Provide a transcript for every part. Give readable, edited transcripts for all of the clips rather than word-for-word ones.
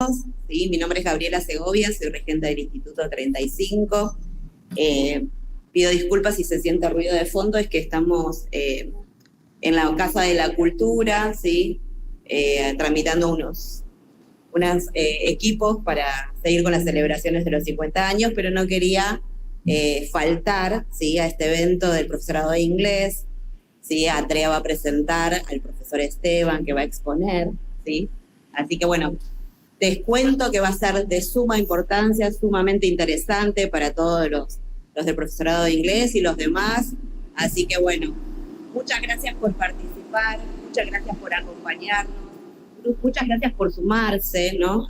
Venimos, ¿sí? Mi nombre es Gabriela Segovia, soy regente del Instituto 35. Pido disculpas si se siente ruido de fondo, es que estamos en la Casa de la Cultura, ¿sí? Tramitando unos equipos para seguir con las celebraciones de los 50 años, pero no quería faltar, ¿sí? A este evento del profesorado de inglés, ¿sí? Andrea va a presentar al profesor Esteban, que va a exponer, ¿sí? Así que bueno, les cuento que va a ser de suma importancia, sumamente interesante para todos los del profesorado de inglés y los demás. Así que bueno, muchas gracias por participar, muchas gracias por acompañarnos, muchas gracias por sumarse, ¿no?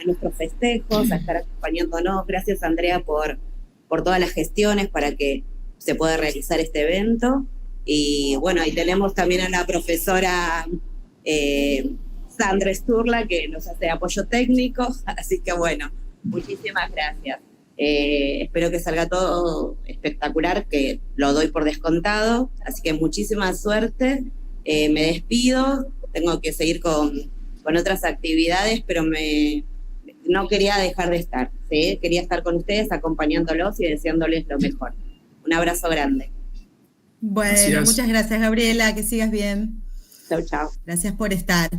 a nuestros festejos, a estar acompañándonos. Gracias, Andrea, por todas las gestiones para que se pueda realizar este evento. Y bueno, ahí tenemos también a la profesora Sandra Sturla, que nos hace apoyo técnico. Así que bueno, muchísimas gracias. Espero que salga todo espectacular, que lo doy por descontado. Así que muchísima suerte. Me despido, tengo que seguir con otras actividades, pero no quería dejar de estar, ¿sí? Quería estar con ustedes acompañándolos y deseándoles lo mejor. Un abrazo grande. Bueno, gracias. Muchas gracias, Gabriela, que sigas bien. Chau, chau. Gracias por estar.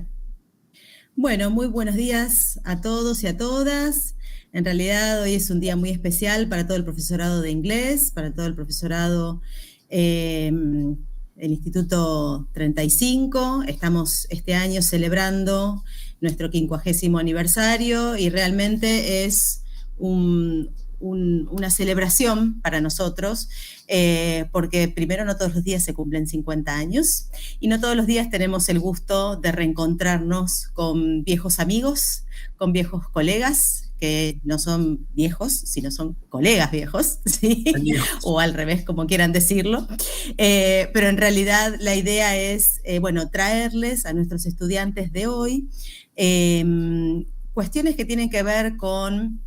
Bueno, muy buenos días a todos y a todas. En realidad hoy es un día muy especial para todo el profesorado de inglés, para todo el profesorado del Instituto 35. Estamos este año celebrando nuestro 50º aniversario y realmente es una celebración para nosotros, porque primero no todos los días se cumplen 50 años y no todos los días tenemos el gusto de reencontrarnos con viejos amigos, con viejos colegas, que no son viejos, sino son colegas viejos, ¿sí? O al revés, como quieran decirlo. Pero en realidad la idea es, traerles a nuestros estudiantes de hoy cuestiones que tienen que ver con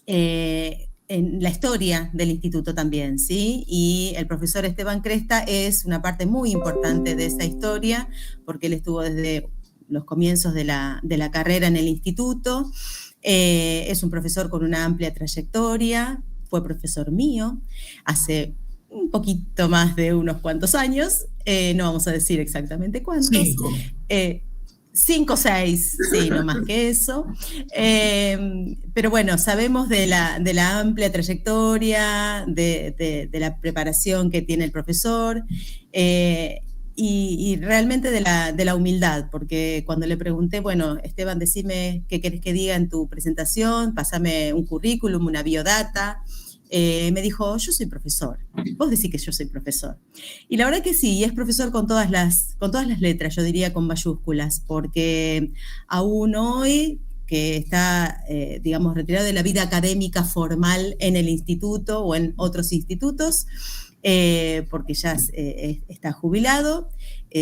en la historia del instituto también, ¿sí? Y el profesor Esteban Cresta es una parte muy importante de esa historia, porque él estuvo desde los comienzos de la carrera en el instituto. Es un profesor con una amplia trayectoria, fue profesor mío hace un poquito más de unos cuantos años, no vamos a decir exactamente cuántos. 5 o 6, sí, no más que eso. Pero bueno, sabemos de la amplia trayectoria, de la preparación que tiene el profesor, y realmente de la humildad, porque cuando le pregunté, bueno, Esteban, decime qué querés que diga en tu presentación, pásame un currículum, una biodata. Me dijo, yo soy profesor, vos decís que yo soy profesor. Y la verdad que sí, es profesor con todas las letras, yo diría con mayúsculas, porque aún hoy que está, digamos, retirado de la vida académica formal en el instituto o en otros institutos, porque ya está jubilado,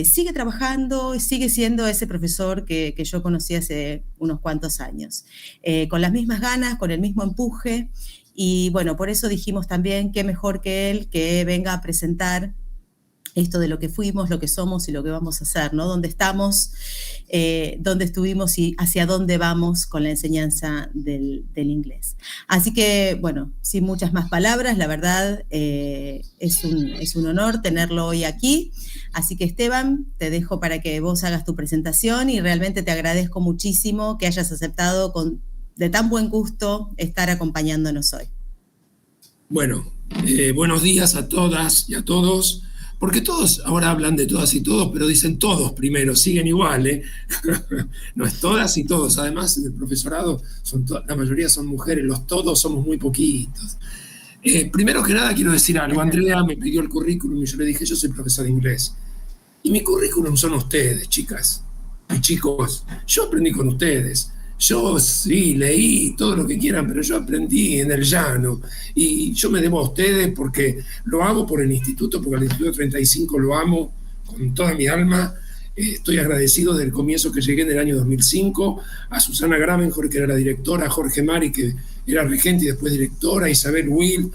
sigue trabajando, sigue siendo ese profesor que yo conocí hace unos cuantos años, con las mismas ganas, con el mismo empuje. Y bueno, por eso dijimos también qué mejor que él que venga a presentar esto de lo que fuimos, lo que somos y lo que vamos a hacer, ¿no? Dónde estamos, dónde estuvimos y hacia dónde vamos con la enseñanza del inglés. Así que, bueno, sin muchas más palabras, la verdad es un honor tenerlo hoy aquí. Así que, Esteban, te dejo para que vos hagas tu presentación y realmente te agradezco muchísimo que hayas aceptado de tan buen gusto estar acompañándonos hoy. Bueno, buenos días a todas y a todos, porque todos ahora hablan de todas y todos, pero dicen todos primero, siguen igual, ¿eh? No es todas y todos, además del profesorado la mayoría son mujeres, los todos somos muy poquitos. Primero que nada quiero decir algo, Andrea me pidió el currículum y yo le dije, yo soy profesor de inglés, y mi currículum son ustedes, chicas y chicos, yo aprendí con ustedes. Yo sí, leí todo lo que quieran, pero yo aprendí en el llano y yo me debo a ustedes porque lo hago por el instituto, porque al Instituto 35 lo amo con toda mi alma. Estoy agradecido desde el comienzo que llegué en el año 2005, a Susana Gravenhorst, que era la directora, a Jorge Mari, que era regente y después directora, a Isabel Will,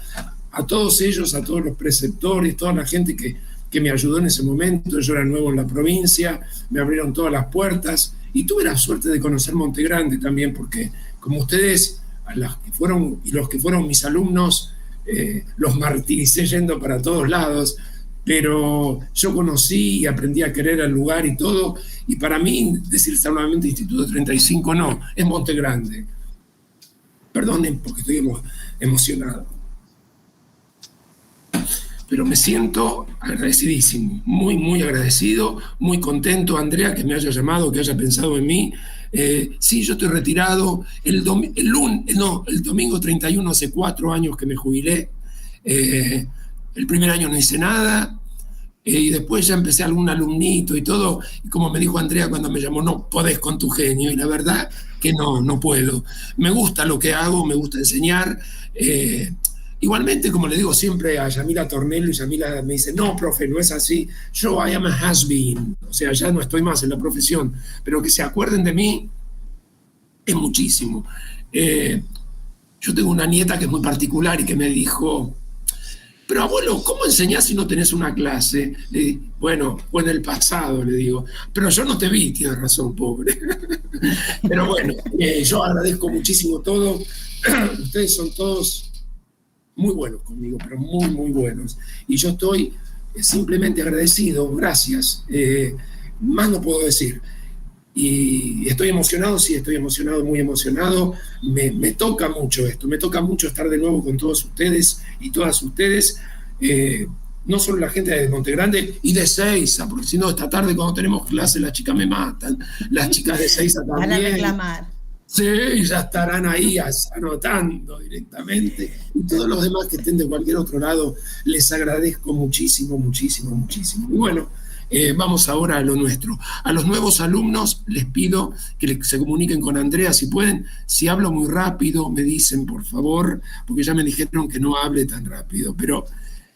a todos ellos, a todos los preceptores, toda la gente que me ayudó en ese momento. Yo era nuevo en la provincia, me abrieron todas las puertas Y tuve la suerte de conocer Monte Grande también, porque como ustedes, a las que fueron, y los que fueron mis alumnos, los martiricé yendo para todos lados, pero yo conocí y aprendí a querer el lugar y todo, y para mí decir solamente Instituto 35 no, es Monte Grande. Perdonen porque estoy emocionado. Pero me siento agradecidísimo, muy, muy agradecido, muy contento, Andrea, que me haya llamado, que haya pensado en mí. Sí, yo estoy retirado. El domingo 31, hace 4 años que me jubilé. El primer año no hice nada. Y después ya empecé algún alumnito y todo. Y como me dijo Andrea cuando me llamó, no podés con tu genio. Y la verdad que no puedo. Me gusta lo que hago, me gusta enseñar. Igualmente, como le digo siempre a Yamila Tornello, y Yamila me dice, no, profe, no es así. Yo I am a has-been. O sea, ya no estoy más en la profesión. Pero que se acuerden de mí es muchísimo. Yo tengo una nieta que es muy particular y que me dijo, pero abuelo, ¿cómo enseñás si no tenés una clase? Le digo, bueno, fue en el pasado, le digo. Pero yo no te vi, tienes razón, pobre. Pero bueno, yo agradezco muchísimo todo. Ustedes son todos muy buenos conmigo, pero muy, muy buenos. Y yo estoy simplemente agradecido, gracias. Más no puedo decir. Y estoy emocionado, sí, estoy emocionado, muy emocionado. Me toca mucho esto, me toca mucho estar de nuevo con todos ustedes y todas ustedes. No solo la gente de Monte Grande y de Seiza, porque si no, esta tarde cuando tenemos clase las chicas me matan. Las chicas de Seiza también. Van a reclamar. Sí, ya estarán ahí anotando directamente. Y todos los demás que estén de cualquier otro lado, les agradezco muchísimo, muchísimo, muchísimo. Y bueno, vamos ahora a lo nuestro. A los nuevos alumnos les pido que se comuniquen con Andrea si pueden. Si hablo muy rápido, me dicen, por favor, porque ya me dijeron que no hable tan rápido, pero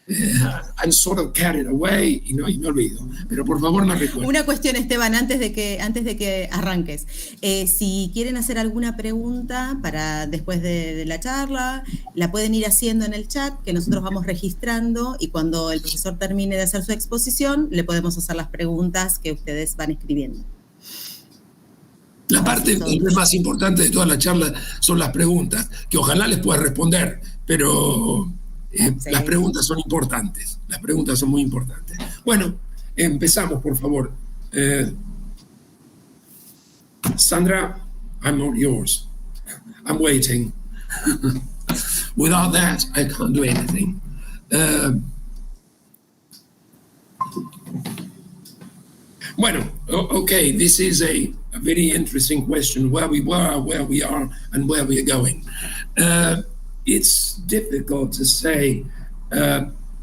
I'm sort of carried away y me olvido. Pero por favor me recuerden. Una cuestión, Esteban, antes de que arranques. Si quieren hacer alguna pregunta para después de la charla, la pueden ir haciendo en el chat, que nosotros vamos registrando, y cuando el profesor termine de hacer su exposición, le podemos hacer las preguntas que ustedes van escribiendo. La parte más importante de toda la charla son las preguntas, que ojalá les pueda responder, pero sí. Las preguntas son importantes, las preguntas son muy importantes. Bueno, empezamos, por favor. Sandra, I'm all yours. I'm waiting. Without that, I can't do anything. Bueno, okay, this is a very interesting question, where we were, where we are, and where we are going. It's difficult to say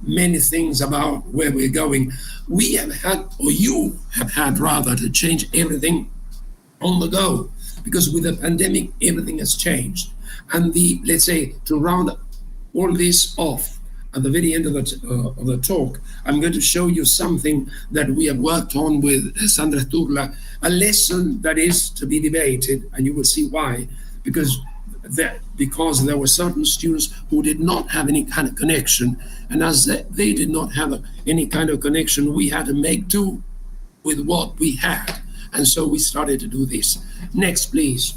many things about where we're going. We have had, or you have had rather, to change everything on the go, because with the pandemic, everything has changed. And let's say, to round all this off, at the very end of the talk, I'm going to show you something that we have worked on with Sandra Sturla, a lesson that is to be debated, and you will see why, because there were certain students who did not have any kind of connection, and as they did not have any kind of connection, we had to make do with what we had, and so we started to do this. Next, please.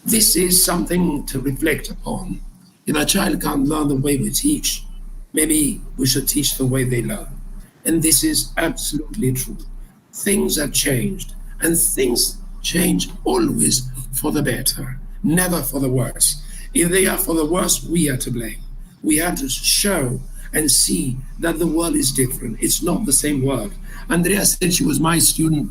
This is something to reflect upon. If a child can't learn the way we teach, maybe we should teach the way they learn. And this is absolutely true. Things have changed. And things change always for the better, never for the worse. If they are for the worse, we are to blame. We have to show and see that the world is different. It's not the same world. Andrea said she was my student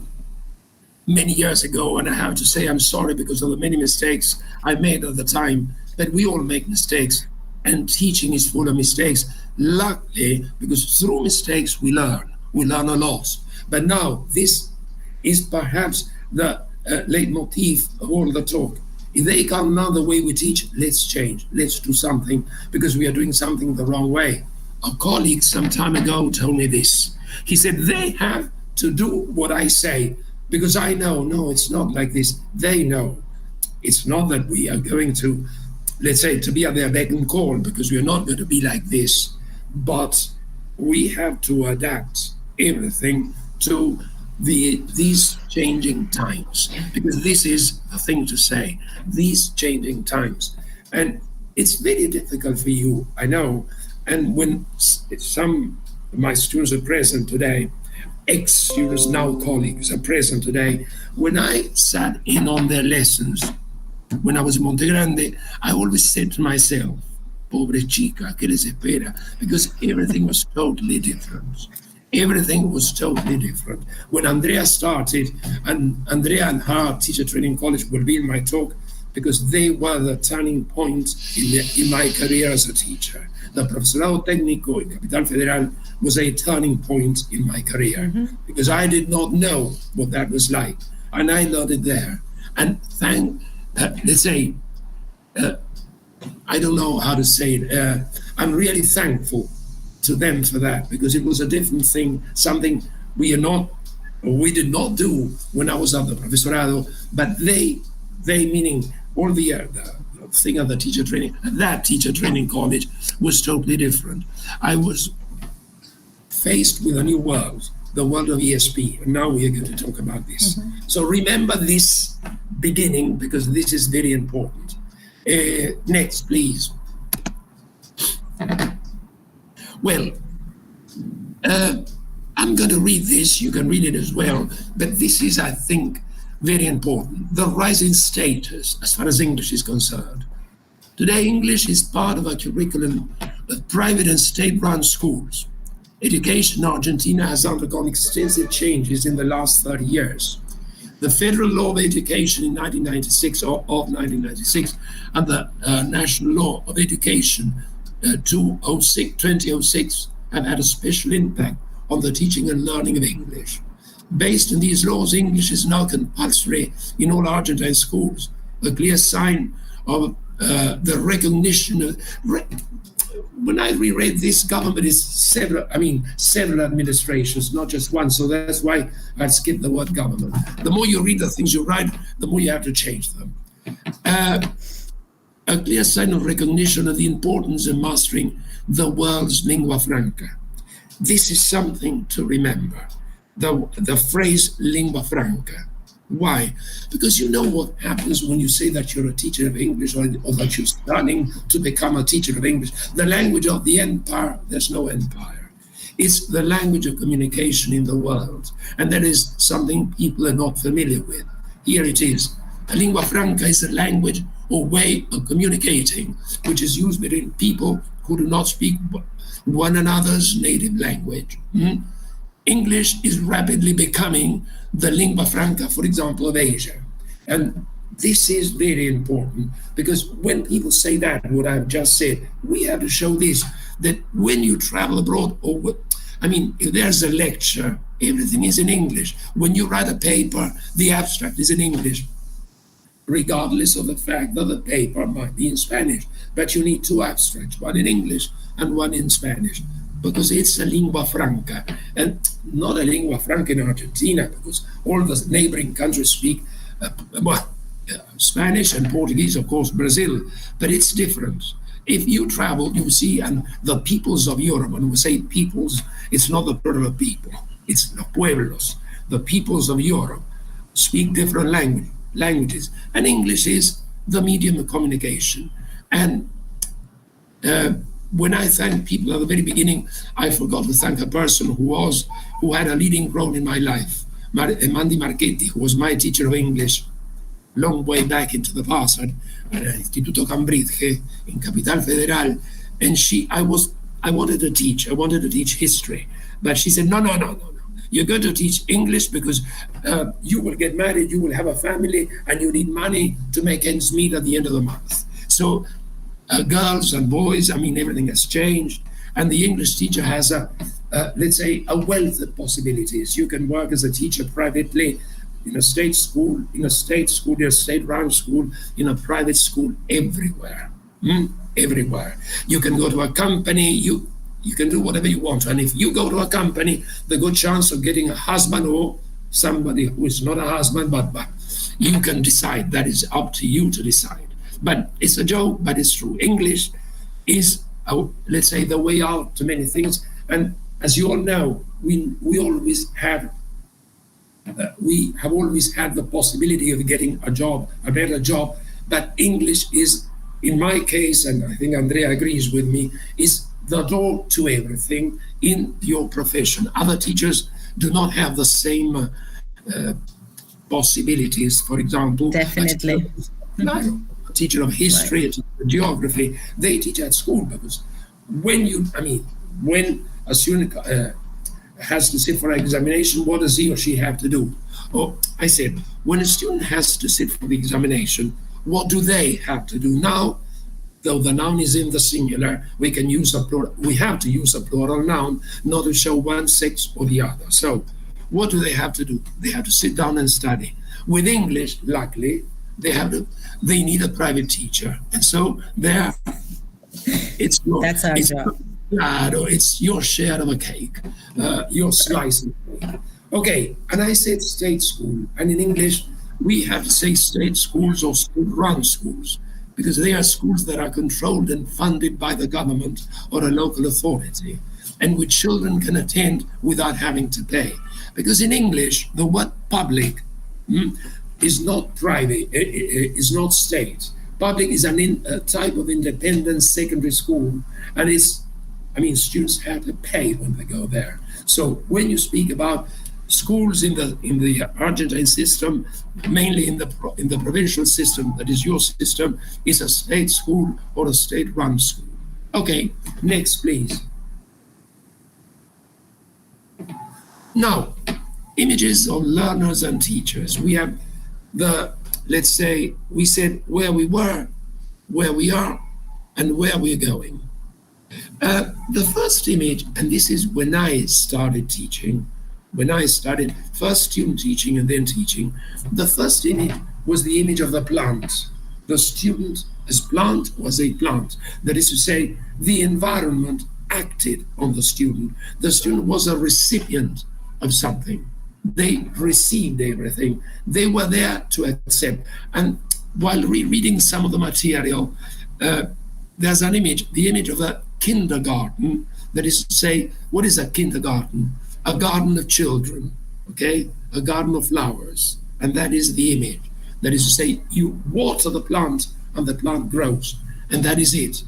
many years ago, and I have to say I'm sorry because of the many mistakes I made at the time. But we all make mistakes, and teaching is full of mistakes. Luckily, because through mistakes we learn a lot. But now this is perhaps the leitmotif of all the talk. If they come now the way we teach, let's change, let's do something, because we are doing something the wrong way. A colleague some time ago told me this. He said, they have to do what I say, because I know, no, it's not like this. They know. It's not that we are going to, let's say, to be at their beck and call, because we are not going to be like this, but we have to adapt everything to these changing times, because this is the thing to say, these changing times. And it's very difficult for you, I know. And when some of my students are present today, ex-students, now colleagues, are present today, when I sat in on their lessons, when I was in Monte Grande, I always said to myself, pobre chica, ¿qué les espera? Because everything was totally different. Everything was totally different. When Andrea started, and Andrea and her teacher training college will be in my talk, because they were the turning point in my career as a teacher. The Profesorado Técnico in Capital Federal was a turning point in my career, because I did not know what that was like. And I learned it there. And let's say, I don't know how to say it. I'm really thankful to them for that, because it was a different thing, something we did not do when I was at the Profesorado, but they meaning all the thing of the teacher training, that teacher training college was totally different. I was faced with a new world, the world of ESP, and now we are going to talk about this. So remember this beginning, because this is very important. Next, please. Well, I'm going to read this, you can read it as well, but this is, I think, very important. The rising status as far as English is concerned. Today, English is part of a curriculum of private and state-run schools. Education in Argentina has undergone extensive changes in the last 30 years. The Federal Law of Education in 1996, or of 1996, and the National Law of Education 2006 have had a special impact on the teaching and learning of English. Based on these laws, English is now compulsory in all Argentine schools, a clear sign of the recognition of... When I reread this, government is several administrations, not just one, so that's why I skipped the word government. The more you read the things you write, the more you have to change them. A clear sign of recognition of the importance of mastering the world's lingua franca. This is something to remember. The phrase lingua franca. Why? Because you know what happens when you say that you're a teacher of English, or that you're studying to become a teacher of English. The language of the empire, there's no empire. It's the language of communication in the world. And that is something people are not familiar with. Here it is. A lingua franca is a language or way of communicating, which is used between people who do not speak one another's native language. English is rapidly becoming the lingua franca, for example, of Asia. And this is very important, because when people say that, what I've just said, we have to show this, that when you travel abroad, if there's a lecture, everything is in English. When you write a paper, the abstract is in English, regardless of the fact that the paper might be in Spanish. But you need two abstracts, one in English and one in Spanish, because it's a lingua franca, and not a lingua franca in Argentina, because all the neighboring countries speak Spanish and Portuguese, of course, Brazil, but it's different. If you travel, you see, and the peoples of Europe, when we say peoples, it's not the plural of people, it's los pueblos. The peoples of Europe speak different languages, and English is the medium of communication. And when I thank people at the very beginning, I forgot to thank a person who had a leading role in my life, Mandy Marchetti, who was my teacher of English long way back into the past at Instituto Cambridge in Capital Federal. And I wanted to teach history, but she said, no. You're going to teach English because you will get married, you will have a family, and you need money to make ends meet at the end of the month. So girls and boys, everything has changed. And the English teacher has let's say, a wealth of possibilities. You can work as a teacher privately, in a state school, in a state-run school, in a private school, everywhere. Everywhere. You can go to a company, you can do whatever you want. And if you go to a company, the good chance of getting a husband or somebody who is not a husband, but you can decide. That is up to you to decide. But it's a joke, but it's true. English is, let's say, the way out to many things. And as you all know, we have always had the possibility of getting a job, a better job, but English is, in my case, and I think Andrea agrees with me, is the door to everything in your profession. Other teachers do not have the same possibilities. For example, definitely. A teacher of history, right. A teacher of geography, they teach at school, because when a student has to sit for an examination, what does he or she have to do? Or I said, when a student has to sit for the examination, what do they have to do? Now, though the noun is in the singular, we can use a plural. We have to use a plural noun, not to show one sex or the other. So, what do they have to do? They have to sit down and study. With English, luckily, they need a private teacher, and so it's your share of a cake, your slice of cake. Okay, and I said state school, and in English we have to say state schools or state-run schools, because they are schools that are controlled and funded by the government or a local authority, and which children can attend without having to pay. Because in English, the word public is not private, is not state. Public is a type of independent secondary school, and students have to pay when they go there. So when you speak about schools in the Argentine system, mainly in the provincial system, that is your system, is a state school or a state-run school. Okay, next, please. Now, images of learners and teachers. We have we said where we were, where we are, and where we're going. The first image, and this is when I started teaching, when I started first student teaching and then teaching, the first image was the image of the plant. The student as plant was a plant. That is to say, the environment acted on the student. The student was a recipient of something. They received everything. They were there to accept. And while rereading some of the material, there's an image, the image of a kindergarten. That is to say, what is a kindergarten? A garden of children, okay? A garden of flowers. And that is the image. That is to say, you water the plant and the plant grows. And that is it.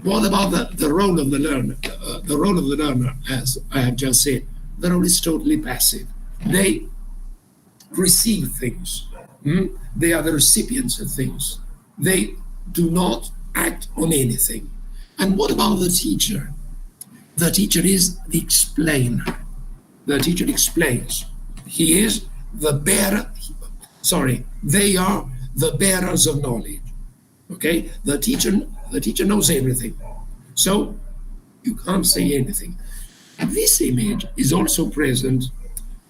What about the role of the learner? The role of the learner, as I have just said, the role is totally passive. They receive things. They are the recipients of things. They do not act on anything. And what about the teacher? The teacher is the explainer. The teacher explains. He is the bearer. They are the bearers of knowledge. Okay? The teacher knows everything. So you can't say anything. This image is also present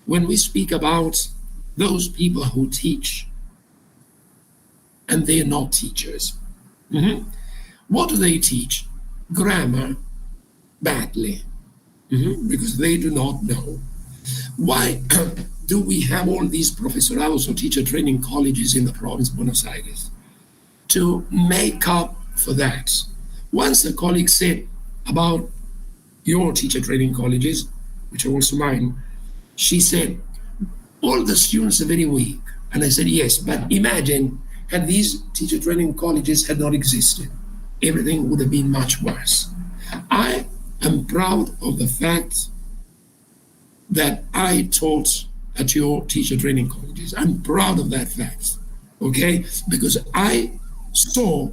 when we speak about those people who teach and they're not teachers. What do they teach? Grammar badly, because they do not know. Why do we have all these profesorados or teacher training colleges in the province of Buenos Aires? To make up for that. Once a colleague said about your teacher training colleges, which are also mine, she said, all the students are very weak. And I said, yes, but imagine had these teacher training colleges had not existed, everything would have been much worse. I am proud of the fact that I taught at your teacher training colleges. I'm proud of that fact, okay? Because I saw,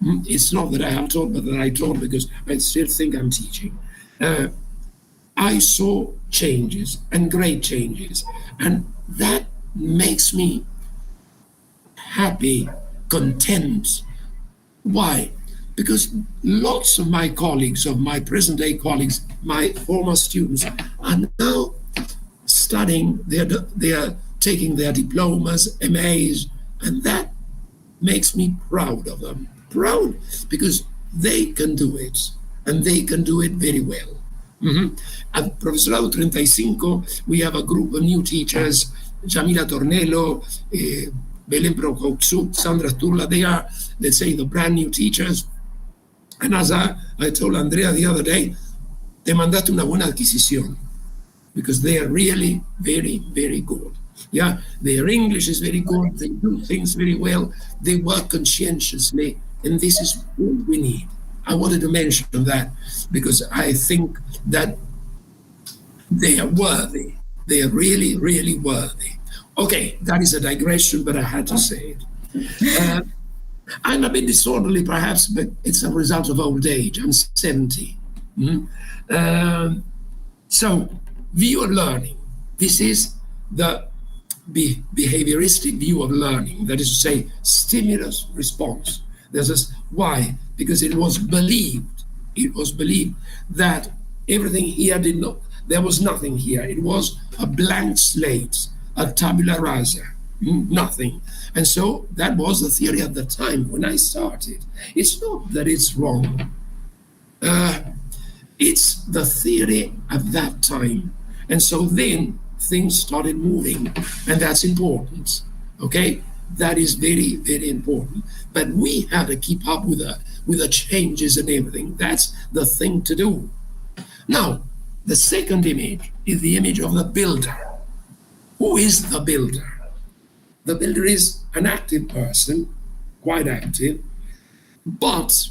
it's not that I have taught, but that I taught because I still think I'm teaching. I saw changes and great changes, and that makes me happy, content. Why? Because lots of my colleagues, of my present day colleagues, my former students, are now studying, they are taking their diplomas, MAs, and that makes me proud of them. Proud because they can do it, and they can do it very well. At Professorado 35, we have a group of new teachers, Jamila Tornello, Belén Procoxu, Sandra Sturla. They are, let's say, the brand new teachers. And as I told Andrea the other day, te mandaste una buena adquisición, because they are really very, very good. Yeah, their English is very good, they do things very well, they work conscientiously, and this is what we need. I wanted to mention that because I think that they are worthy. They are really, really worthy. Okay, that is a digression, but I had to say it. I'm a bit disorderly, perhaps, but it's a result of old age. I'm 70. So, view of learning. This is the behavioristic view of learning. That is to say, stimulus, response. There's this, why? Because it was believed that everything here did not, there was nothing here. It was a blank slate, a tabula rasa, nothing. And so that was the theory at the time when I started. It's not that it's wrong. It's the theory at that time. And so then things started moving, and that's important, okay? That is very, very important. But we have to keep up with the changes and everything. That's the thing to do. Now, the second image is the image of the builder. Who is the builder? The builder is an active person, quite active, but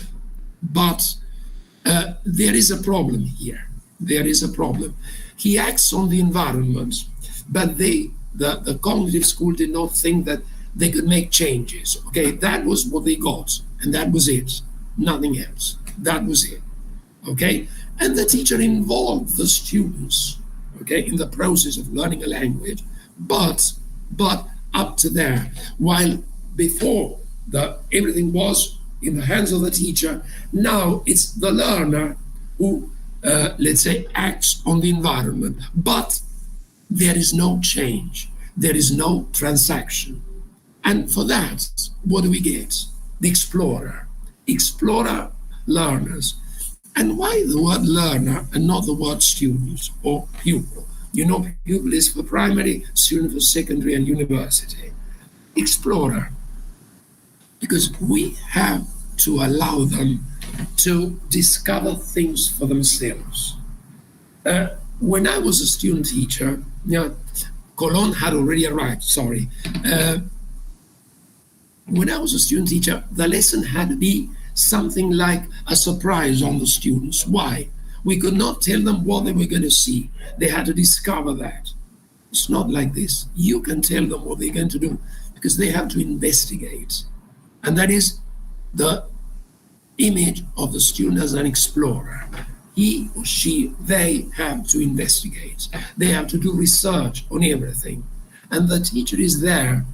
there is a problem here. There is a problem. He acts on the environment, but the cognitive school did not think that they could make changes. Okay, that was what they got, and that was it. Nothing else. That was it. Okay, and the teacher involved the students, okay, in the process of learning a language, but up to there. While before everything was in the hands of the teacher, now it's the learner who, let's say, acts on the environment. But there is no change. There is no transaction. And for that, what do we get? The explorer. Explorer learners. And why the word learner and not the word student or pupil? You know, pupil is for primary, student for secondary and university. Explorer. Because we have to allow them to discover things for themselves. When I was a student teacher, Cologne had already arrived, sorry. When I was a student teacher, the lesson had to be something like a surprise on the students. Why? We could not tell them what they were going to see. They had to discover that. It's not like this. You can tell them what they're going to do because they have to investigate. And that is the image of the student as an explorer. He or she, they have to investigate. They have to do research on everything. And the teacher is there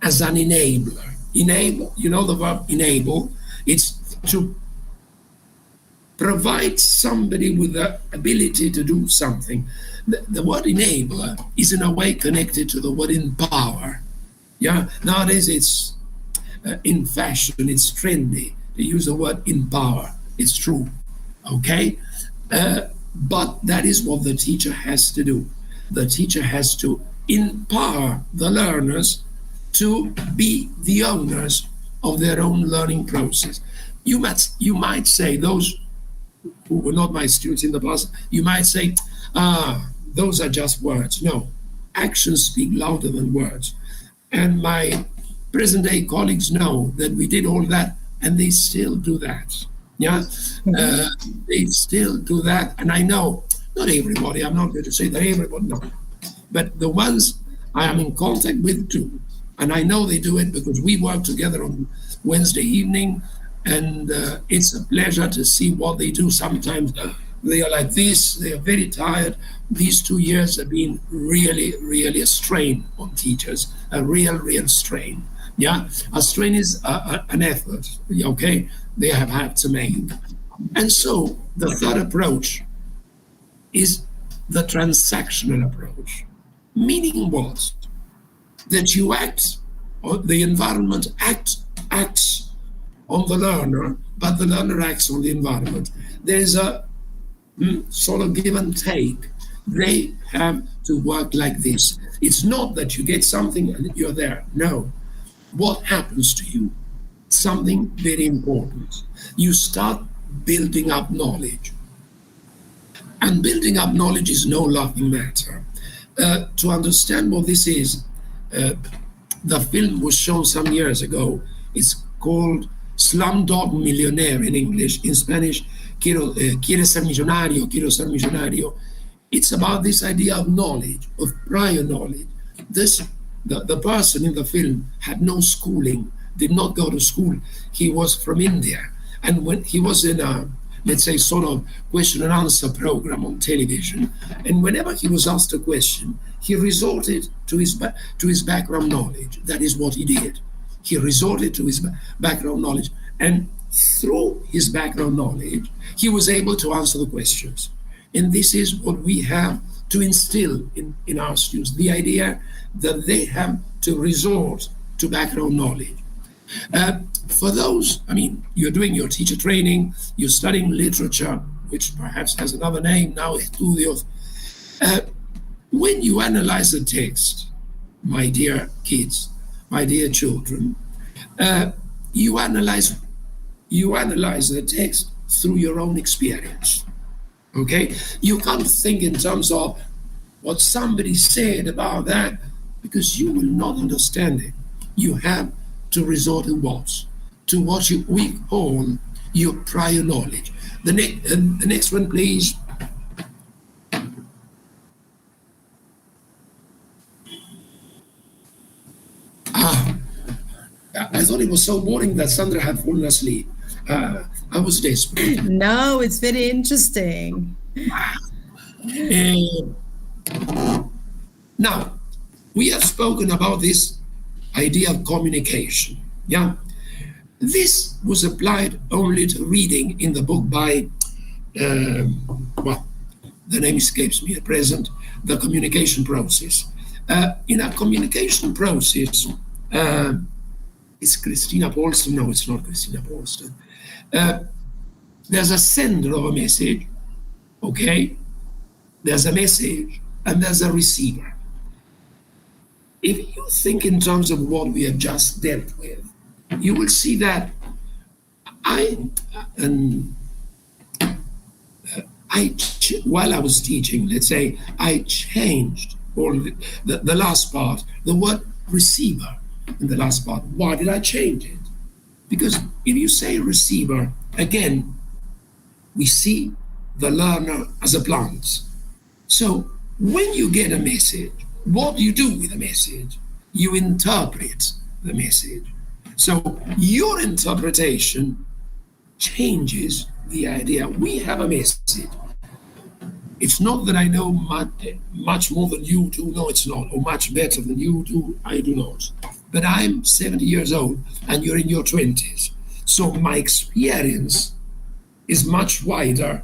as an enabler. Enable, you know the verb enable? It's to provide somebody with the ability to do something. The word enabler is in a way connected to the word empower. Yeah, nowadays it's in fashion, it's trendy to use the word empower. It's true, okay? But that is what the teacher has to do. The teacher has to empower the learners to be the owners of their own learning process. You might say, those who were not my students in the past, you might say, those are just words. No, actions speak louder than words. And my present-day colleagues know that we did all that, and they still do that. Yeah, they still do that. And I know, not everybody, I'm not going to say that everybody, no. But the ones I am in contact with do. And I know they do it because we work together on Wednesday evening, and it's a pleasure to see what they do. Sometimes they are like this, they are very tired. These 2 years have been really, really a strain on teachers, a real strain. Yeah, a strain is an effort, okay, they have had to make. And so the third approach is the transactional approach, meaning what? That you act, or the environment acts on the learner, but the learner acts on the environment. There's a sort of give and take. They have to work like this. It's not that you get something and you're there. No. What happens to you? Something very important. You start building up knowledge. And building up knowledge is no laughing matter. To understand what this is, the film was shown some years ago. It's called Slumdog Millionaire in English. In Spanish, Quiere ser millonario, quiero ser millonario. It's about this idea of knowledge, of prior knowledge. The person in the film had no schooling, did not go to school. He was from India. And when he was in a, let's say, sort of question and answer program on television, and whenever he was asked a question, he resorted to his background knowledge. That is what he did. He resorted to his background knowledge, and through his background knowledge, he was able to answer the questions. And this is what we have to instill in our students, the idea that they have to resort to background knowledge. For those, I mean, you're doing your teacher training, you're studying literature, which perhaps has another name now, estudios. When you analyze the text, my dear kids, my dear children, you analyze the text through your own experience. Okay? You can't think in terms of what somebody said about that, because you will not understand it. You have to resort to what we call your prior knowledge. The next one, please. I thought it was so boring that Sandra had fallen asleep. I was desperate. No, it's very interesting. Now, we have spoken about this idea of communication. Yeah, this was applied only to reading in the book by, well, the name escapes me at present, The Communication Process. In a communication process, it's Christina Paulson. No, it's not Christina Paulson. There's a sender of a message, okay? There's a message and there's a receiver. If you think in terms of what we have just dealt with, you will see that while I was teaching, let's say, I changed all the last part, the word receiver in the last part. Why did I change it? Because if you say receiver, again, we see the learner as a plant. So when you get a message, what do you do with the message? You interpret the message. So your interpretation changes the idea. We have a message. It's not that I know much more than you do. No, it's not. Or much better than you do. I do not. But I'm 70 years old and you're in your 20s. So my experience is much wider.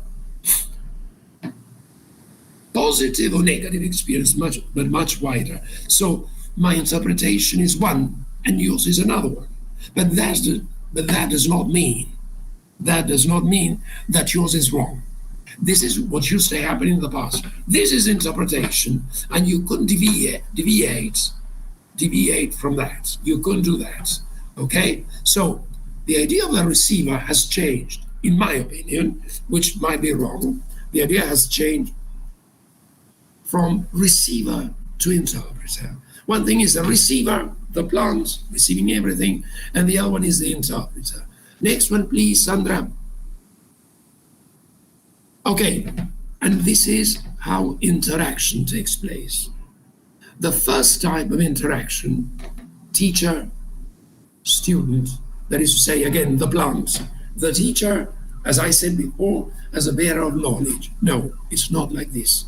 Positive or negative experience, but much wider. So my interpretation is one and yours is another one. But that does not mean that yours is wrong. This is what used to happen in the past. This is interpretation, and you couldn't deviate from that. You couldn't do that. Okay? So the idea of a receiver has changed, in my opinion, which might be wrong. The idea has changed from receiver to interpreter. One thing is the receiver, the plant, receiving everything, and the other one is the interpreter. Next one, please, Sandra. Okay, and this is how interaction takes place. The first type of interaction, teacher, student, that is to say, again, the plant. The teacher, as I said before, as a bearer of knowledge. No, it's not like this.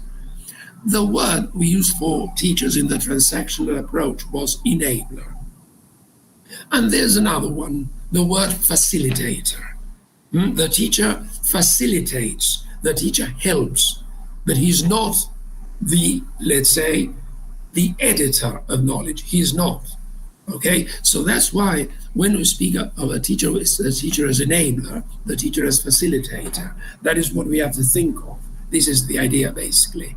The word we used for teachers in the transactional approach was enabler. And there's another one, the word facilitator. The teacher facilitates, the teacher helps, but he's not the, let's say, the editor of knowledge. He is not. Okay? So that's why when we speak of a teacher as enabler, the teacher as facilitator, that is what we have to think of. This is the idea, basically.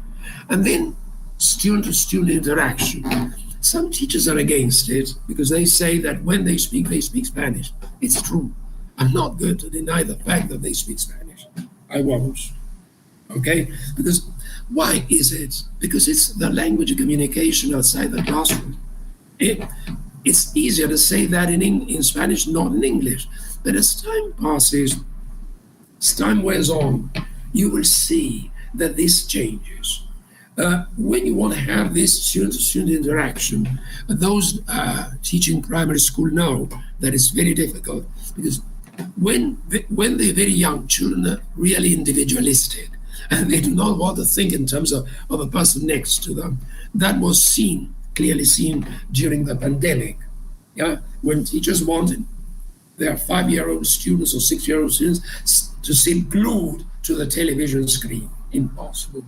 And then student-to-student interaction. Some teachers are against it because they say that when they speak Spanish. It's true. I'm not going to deny the fact that they speak Spanish. I won't. Okay? Because why is it? Because it's the language of communication outside the classroom. It's easier to say that in Spanish, not in English. But as time passes, as time wears on, you will see that this changes. When you want to have this student-to-student interaction, those teaching primary school know that it's very difficult, because when they're very young, children are really individualistic, and they do not want to think in terms of a person next to them. That was clearly seen during the pandemic, when teachers wanted their 5-year-old students or 6-year-old students to sit glued to the television screen. Impossible.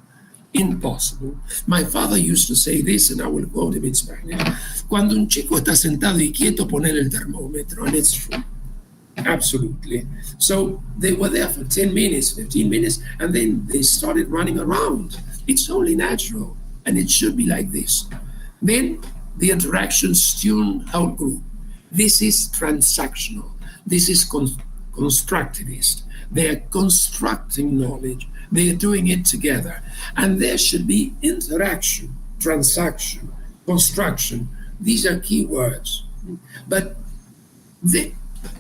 My father used to say this, and I will quote him in Spanish: cuando un chico está sentado y quieto, poner el termómetro, and it's true. Absolutely. So they were there for 10 minutes, 15 minutes, and then they started running around. It's only natural, and it should be like this. Then the interaction student whole group. This is transactional. This is constructivist. They are constructing knowledge. They are doing it together. And there should be interaction, transaction, construction. These are key words. But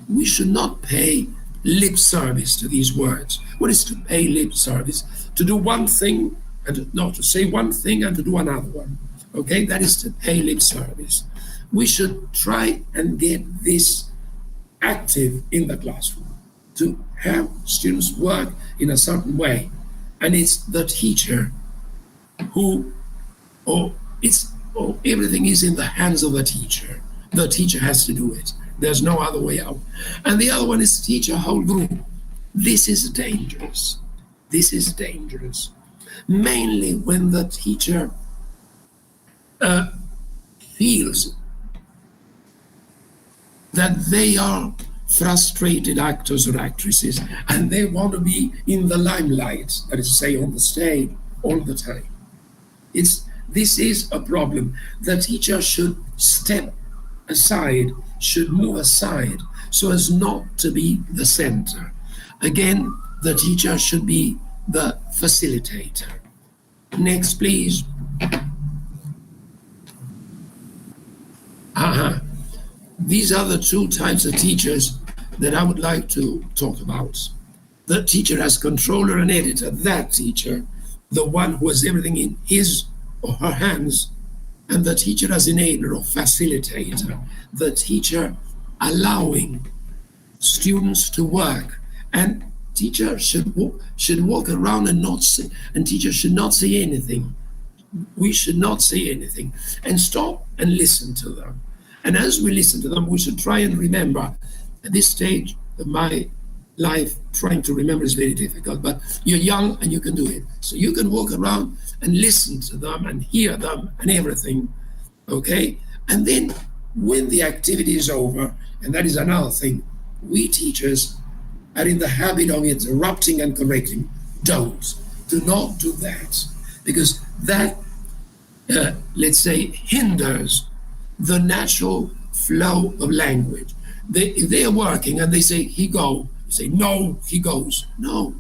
we should not pay lip service to these words. What is to pay lip service? To do one thing, and not to say one thing and to do another one. Okay, that is to pay lip service. We should try and get this active in the classroom, to have students work in a certain way. And it's the teacher everything is in the hands of the teacher. The teacher has to do it. There's no other way out. And the other one is teach a whole group. This is dangerous. This is dangerous. Mainly when the teacher feels that they are frustrated actors or actresses and they want to be in the limelight, that is to say, on the stage all the time. This is a problem. The teacher should step aside, should move aside, so as not to be the center. Again, the teacher should be the facilitator. Next, please. These are the two types of teachers that I would like to talk about. The teacher as controller and editor, that teacher, the one who has everything in his or her hands, and the teacher as enabler or facilitator, the teacher allowing students to work. And teacher should walk around and not say, and teacher should not say anything. We should not say anything, and stop and listen to them. And as we listen to them, we should try and remember. At this stage of my life, trying to remember is very difficult, but you're young and you can do it. So you can walk around and listen to them and hear them and everything, okay? And then when the activity is over, and that is another thing, we teachers are in the habit of interrupting and correcting. Do not do that, because that, let's say, hinders the natural flow of language. If they are working and they say, he go, you say, no, he goes. No,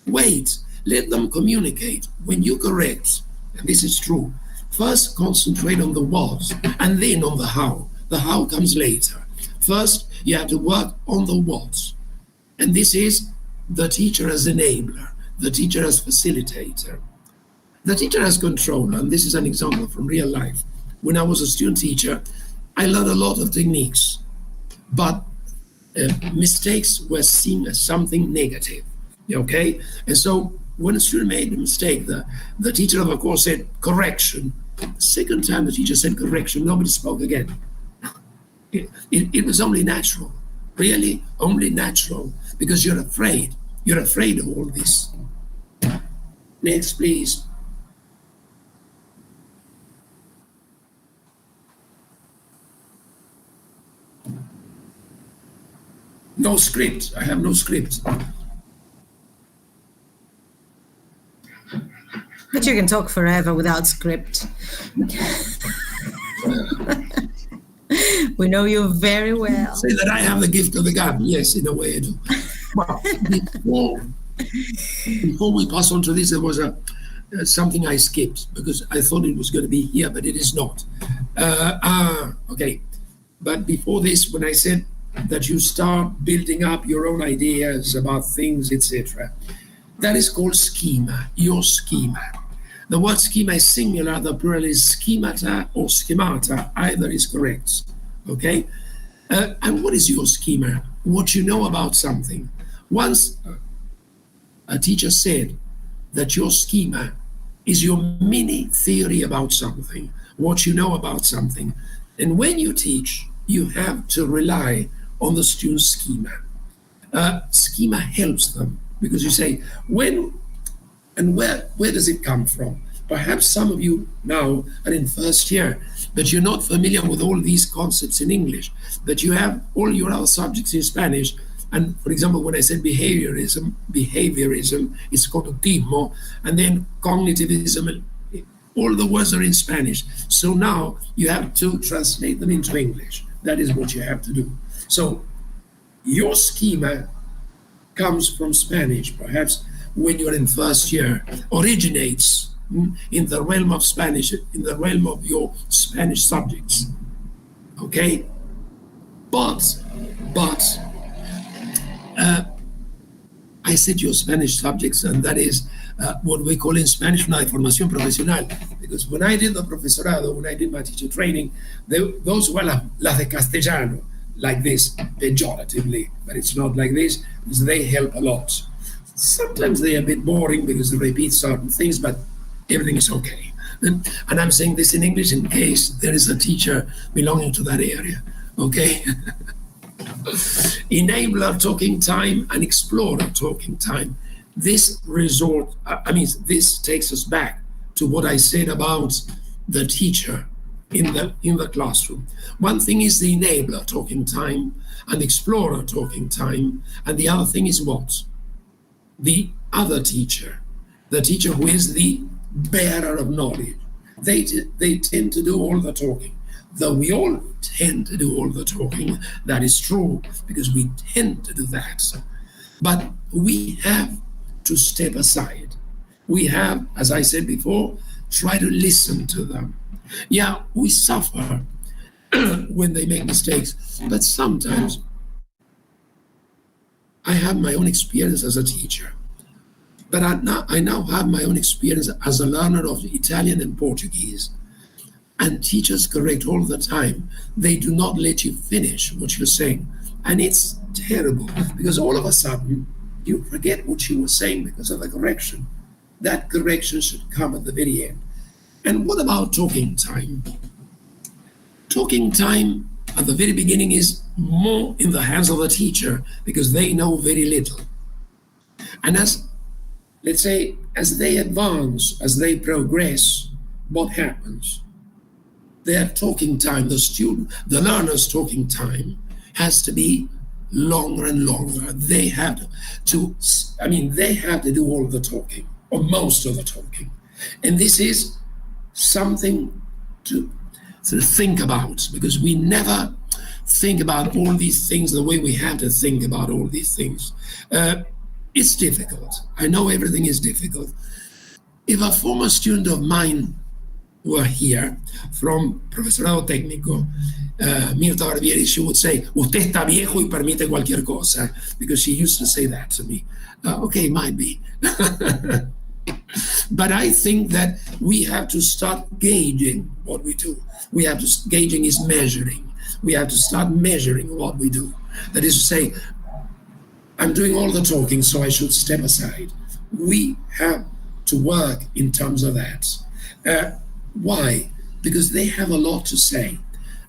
wait, let them communicate. When you correct, and this is true, first concentrate on the what and then on the how. The how comes later. First, you have to work on the what. And this is the teacher as enabler, the teacher as facilitator, the teacher as controller. And this is an example from real life. When I was a student teacher, I learned a lot of techniques, but mistakes were seen as something negative, okay? And so when a student made a mistake, the teacher of the course said, correction. The second time the teacher said correction, nobody spoke again. It was only natural, really only natural, because you're afraid. You're afraid of all this. Next, please. No script. I have no script. But you can talk forever without script. We know you very well. Say that I have the gift of the gab. Yes, in a way I do. Well, Before we pass on to this, there was something I skipped because I thought it was going to be here, but it is not. Okay. But before this, when I said that you start building up your own ideas about things, etc., that is called schema, your schema. The word schema is singular, the plural is schemata or schemata, either is correct, okay? And what is your schema? What you know about something. Once a teacher said that your schema is your mini theory about something, what you know about something. And when you teach, you have to rely on the student's schema. Schema helps them because you say, when and where does it come from? Perhaps some of you now are in first year, but you're not familiar with all these concepts in English, but you have all your other subjects in Spanish. And for example, when I said behaviorism is conductismo, and then cognitivism, all the words are in Spanish. So now you have to translate them into English. That is what you have to do. So your schema comes from Spanish, perhaps when you're in first year, originates in the realm of Spanish, in the realm of your Spanish subjects. Okay? But I said your Spanish subjects, and that is what we call in Spanish una formación profesional. Because when I did the profesorado, when I did my teacher training, those were las de castellano, like this, pejoratively, but it's not like this, because they help a lot. Sometimes they're a bit boring because they repeat certain things, but everything is okay. And I'm saying this in English in case there is a teacher belonging to that area, okay? Enabler talking time and explorer talking time. This takes us back to what I said about the teacher in the classroom. One thing is the enabler talking time and explorer talking time, and the other thing is what? The other teacher, the teacher who is the bearer of knowledge. They tend to do all the talking. Though we all tend to do all the talking, that is true, because we tend to do that. But we have to step aside. We have, as I said before, try to listen to them. Yeah, we suffer when they make mistakes, but sometimes I have my own experience as a teacher. But I now have my own experience as a learner of Italian and Portuguese. And teachers correct all the time. They do not let you finish what you're saying. And it's terrible because all of a sudden you forget what you were saying because of the correction. That correction should come at the very end. And what about talking time? Talking time at the very beginning is more in the hands of the teacher because they know very little. And as they advance, as they progress, what happens? Their talking time, the learner's talking time has to be longer and longer. They have to do all the talking, or most of the talking. And this is something to think about, because we never think about all these things the way we have to think about all these things. It's difficult. I know everything is difficult. If a former student of mine were here from Profesorado Técnico, Mirta Barbieri, she would say, usted está viejo y permite cualquier cosa, because she used to say that to me. Okay, might be. But I think that we have to start gauging what we do. Gauging is measuring. We have to start measuring what we do. That is to say, I'm doing all the talking, so I should step aside. We have to work in terms of that. Why? Because they have a lot to say.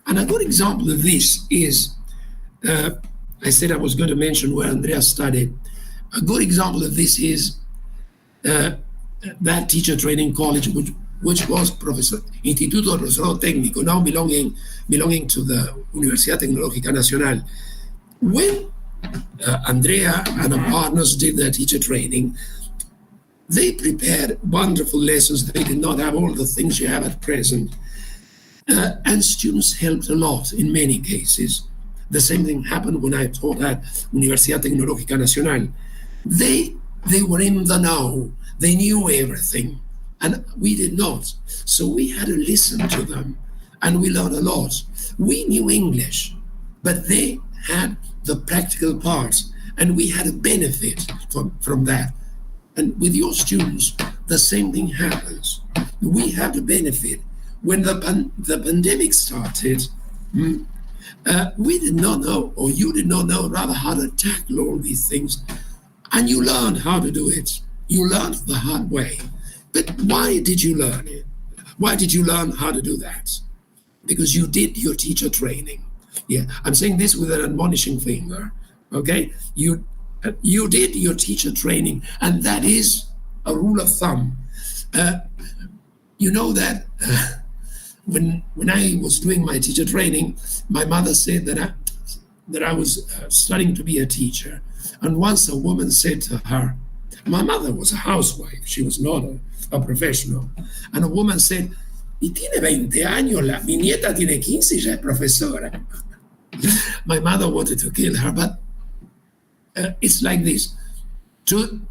And a good example of this is, I said I was going to mention where Andrea studied. A good example of this is that teacher training college, which was Instituto de Profesorado Técnico, now belonging to the Universidad Tecnológica Nacional. When Andrea and her partners did their teacher training, they prepared wonderful lessons. They did not have all the things you have at present. And students helped a lot in many cases. The same thing happened when I taught at Universidad Tecnológica Nacional. They they were in the know, they knew everything, and we did not. So we had to listen to them, and we learned a lot. We knew English, but they had the practical parts, and we had a benefit from that. And with your students, the same thing happens. We have the benefit. When the pandemic started, we did not know, or you did not know rather, how to tackle all these things. And you learned how to do it. You learned the hard way. But why did you learn it? Why did you learn how to do that? Because you did your teacher training. Yeah, I'm saying this with an admonishing finger, okay? You did your teacher training, and that is a rule of thumb. You know that when I was doing my teacher training, my mother said that I was studying to be a teacher. And once a woman said to her, my mother was a housewife, she was not a professional, and a woman said, y tiene 20 años, mi nieta tiene 15 y ya es profesora. My mother wanted to kill her, but it's like this. To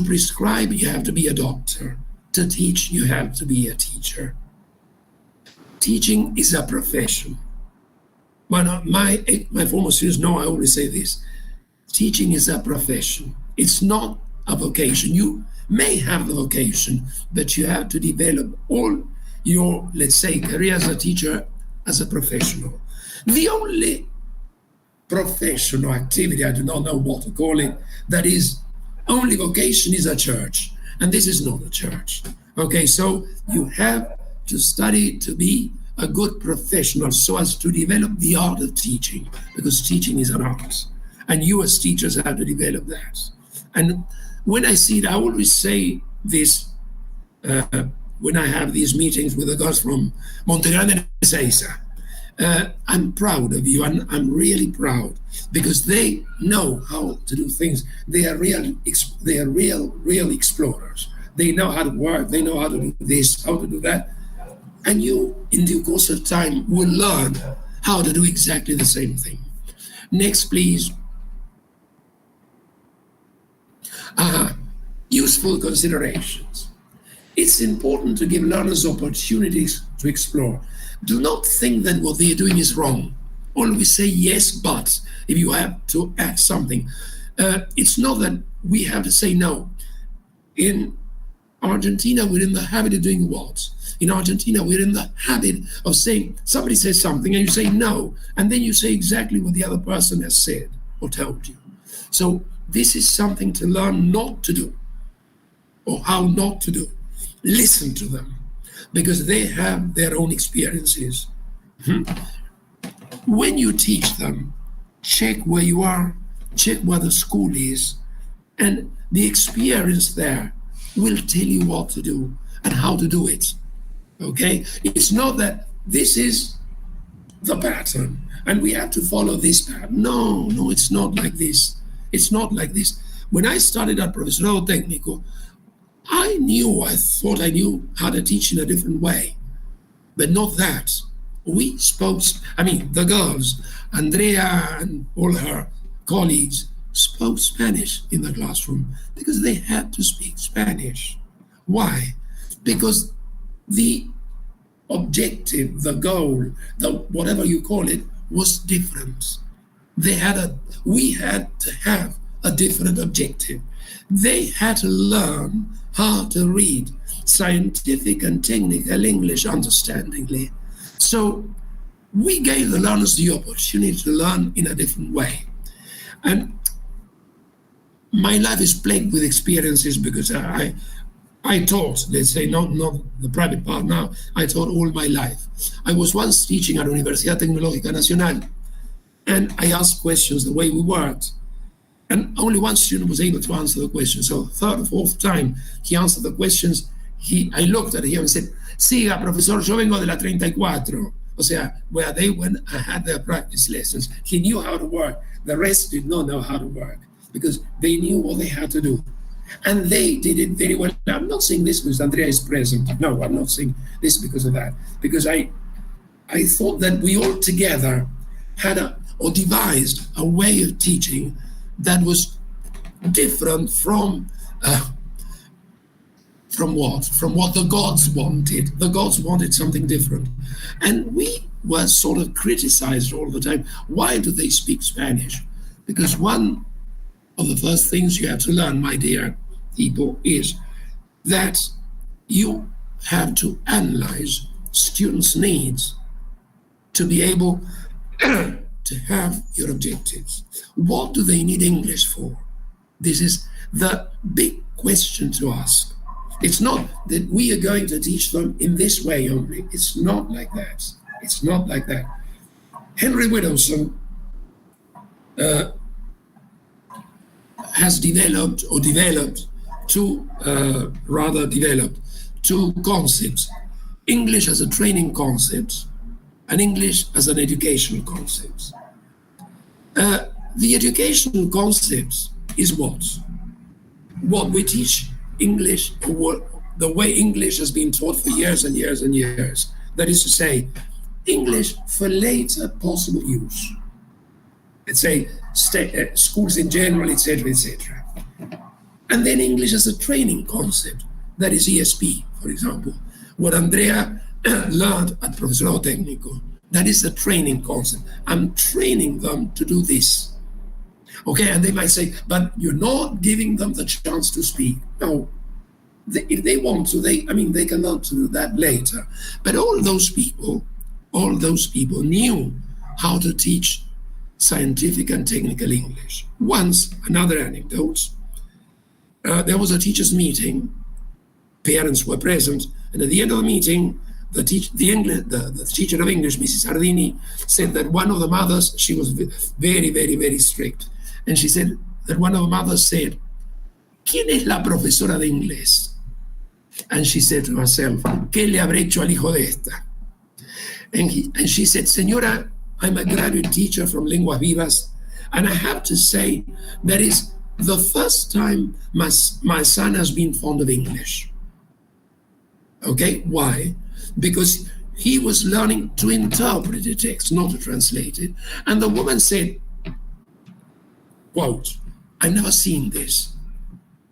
prescribe, you have to be a doctor. To teach, you have to be a teacher. Teaching is a profession. My former students know I always say this. Teaching is a profession. It's not a vocation. You may have the vocation, but you have to develop all your, let's say, career as a teacher as a professional. The only professional activity, I do not know what to call it, that is only vocation is a church. And this is not a church. Okay, so you have to study to be a good professional so as to develop the art of teaching, because teaching is an art. And you as teachers have to develop that. And when I see it, I always say this when I have these meetings with the girls from Monte Grande and Ezeiza. I'm proud of you, and I'm really proud, because they know how to do things. They are real explorers. They know how to work. They know how to do this, how to do that. And you, in due course of time, will learn how to do exactly the same thing. Next, please. Useful considerations. It's important to give learners opportunities to explore. Do not think that what they're doing is wrong. Always say yes, but if you have to add something. It's not that we have to say no. In Argentina, we're in the habit of doing what? In Argentina, we're in the habit of saying, somebody says something and you say no, and then you say exactly what the other person has said or told you. So this is something to learn not to do, or how not to do. Listen to them, because they have their own experiences. When you teach them, check where you are, check where the school is, and the experience there will tell you what to do and how to do it. Okay? It's not that this is the pattern and we have to follow this pattern. No, it's not like this. It's not like this. When I started at Profesorado Técnico, I thought I knew how to teach in a different way, but not that. We spoke, the girls, Andrea and all her colleagues spoke Spanish in the classroom because they had to speak Spanish. Why? Because the objective, the goal, whatever you call it, was different. We had to have a different objective. They had to learn how to read scientific and technical English understandingly. So we gave the learners the opportunity to learn in a different way. And my life is plagued with experiences because I taught, let's say, not the private part now, I taught all my life. I was once teaching at Universidad Tecnológica Nacional, and I asked questions the way we worked. And only one student was able to answer the question. So third or fourth time he answered the questions, I looked at him and said, siga, profesor, yo vengo de la 34. O sea, where they went, I had their practice lessons. He knew how to work. The rest did not know how to work because they knew what they had to do. And they did it very well. I'm not saying this because Andrea is present. No, I'm not saying this because of that. Because I thought that we all together had devised a way of teaching that was different from what? From what the gods wanted. The gods wanted something different. And we were sort of criticized all the time. Why do they speak Spanish? Because one of the first things you have to learn, my dear people, is that you have to analyze students' needs to be able to have your objectives. What do they need English for? This is the big question to ask. It's not that we are going to teach them in this way only. It's not like that. It's not like that. Henry Whittleson has developed two concepts: English as a training concept and English as an educational concept. The educational concept is what we teach English, the way English has been taught for years and years and years. That is to say, English for later possible use. Let's say schools in general, etc., etc. And then English as a training concept. That is ESP, for example. What Andrea learned at Professorado Técnico. That is a training concept. I'm training them to do this. Okay, and they might say, but you're not giving them the chance to speak. No, if they want to, they can learn to do that later. But all those people knew how to teach scientific and technical English. Once, another anecdote, there was a teachers' meeting, parents were present, and at the end of the meeting, the teacher of English, Mrs. Ardini, said that one of the mothers, she was very, very, very strict, and she said that one of the mothers said, ¿Quién es la profesora de inglés? And she said to herself, ¿Qué le habré hecho al hijo de esta? And she said, Señora, I'm a graduate teacher from Lenguas Vivas, and I have to say that is the first time my son has been fond of English. Okay, why? Because he was learning to interpret the text, not to translate it. And the woman said, quote, I've never seen this.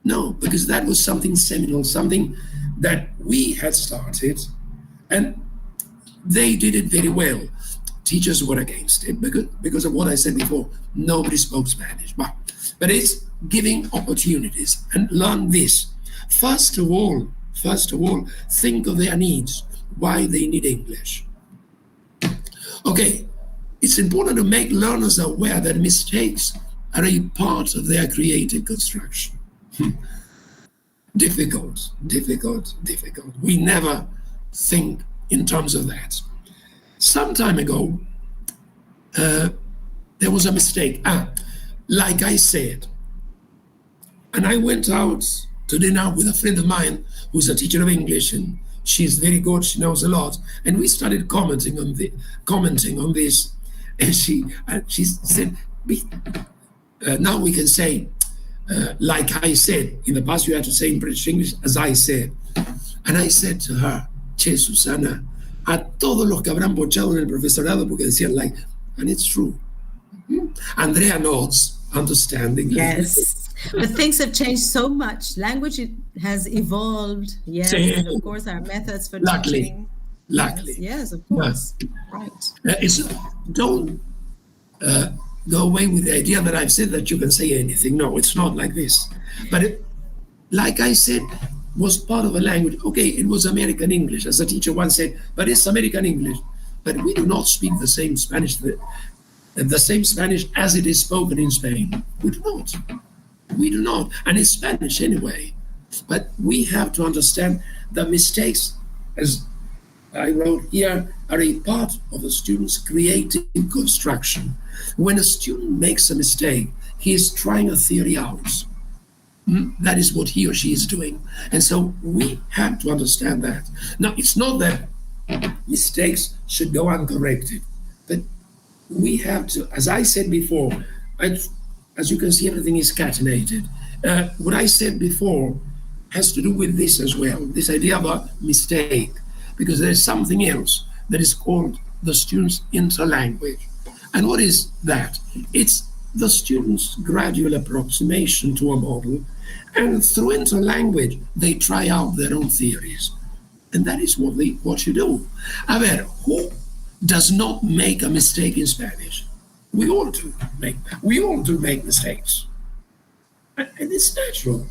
No, because that was something seminal, something that we had started, and they did it very well. Teachers were against it because of what I said before. Nobody spoke Spanish. But it's giving opportunities, and learn this. First of all, think of their needs, why they need English. Okay, it's important to make learners aware that mistakes are a part of their creative construction. Difficult. We never think in terms of that. Some time ago, there was a mistake. Like I said, and I went out to dinner with a friend of mine who's a teacher of English, and she's very good, she knows a lot, and we started commenting on this, and she said, now we can say, like I said. In the past you had to say in British English, as I said. And I said to her, Che, Susana, a todos los que habrán bochado en el profesorado porque decían like, and it's true. Andrea nods, understanding. Yes, but things have changed so much. Language has evolved, yes, and of course our methods for teaching. Luckily. Yes, of course. Yeah. Right. Don't go away with the idea that I've said that you can say anything. No, it's not like this. But like I said, was part of a language. Okay, it was American English, as a teacher once said, but it's American English. But we do not speak the same Spanish, the same Spanish as it is spoken in Spain. We do not. And it's Spanish anyway. But we have to understand the mistakes, as I wrote here, are a part of a student's creative construction. When a student makes a mistake, he is trying a theory out. That is what he or she is doing. And so we have to understand that. Now, it's not that mistakes should go uncorrected, but we have to, as I said before, as you can see, everything is catenated. What I said before has to do with this as well, this idea of a mistake, because there's something else that is called the student's interlanguage. And what is that? It's the students' gradual approximation to a model, and through interlanguage, they try out their own theories. And that is what you do. A ver, who does not make a mistake in Spanish? We all do make mistakes. And it's natural.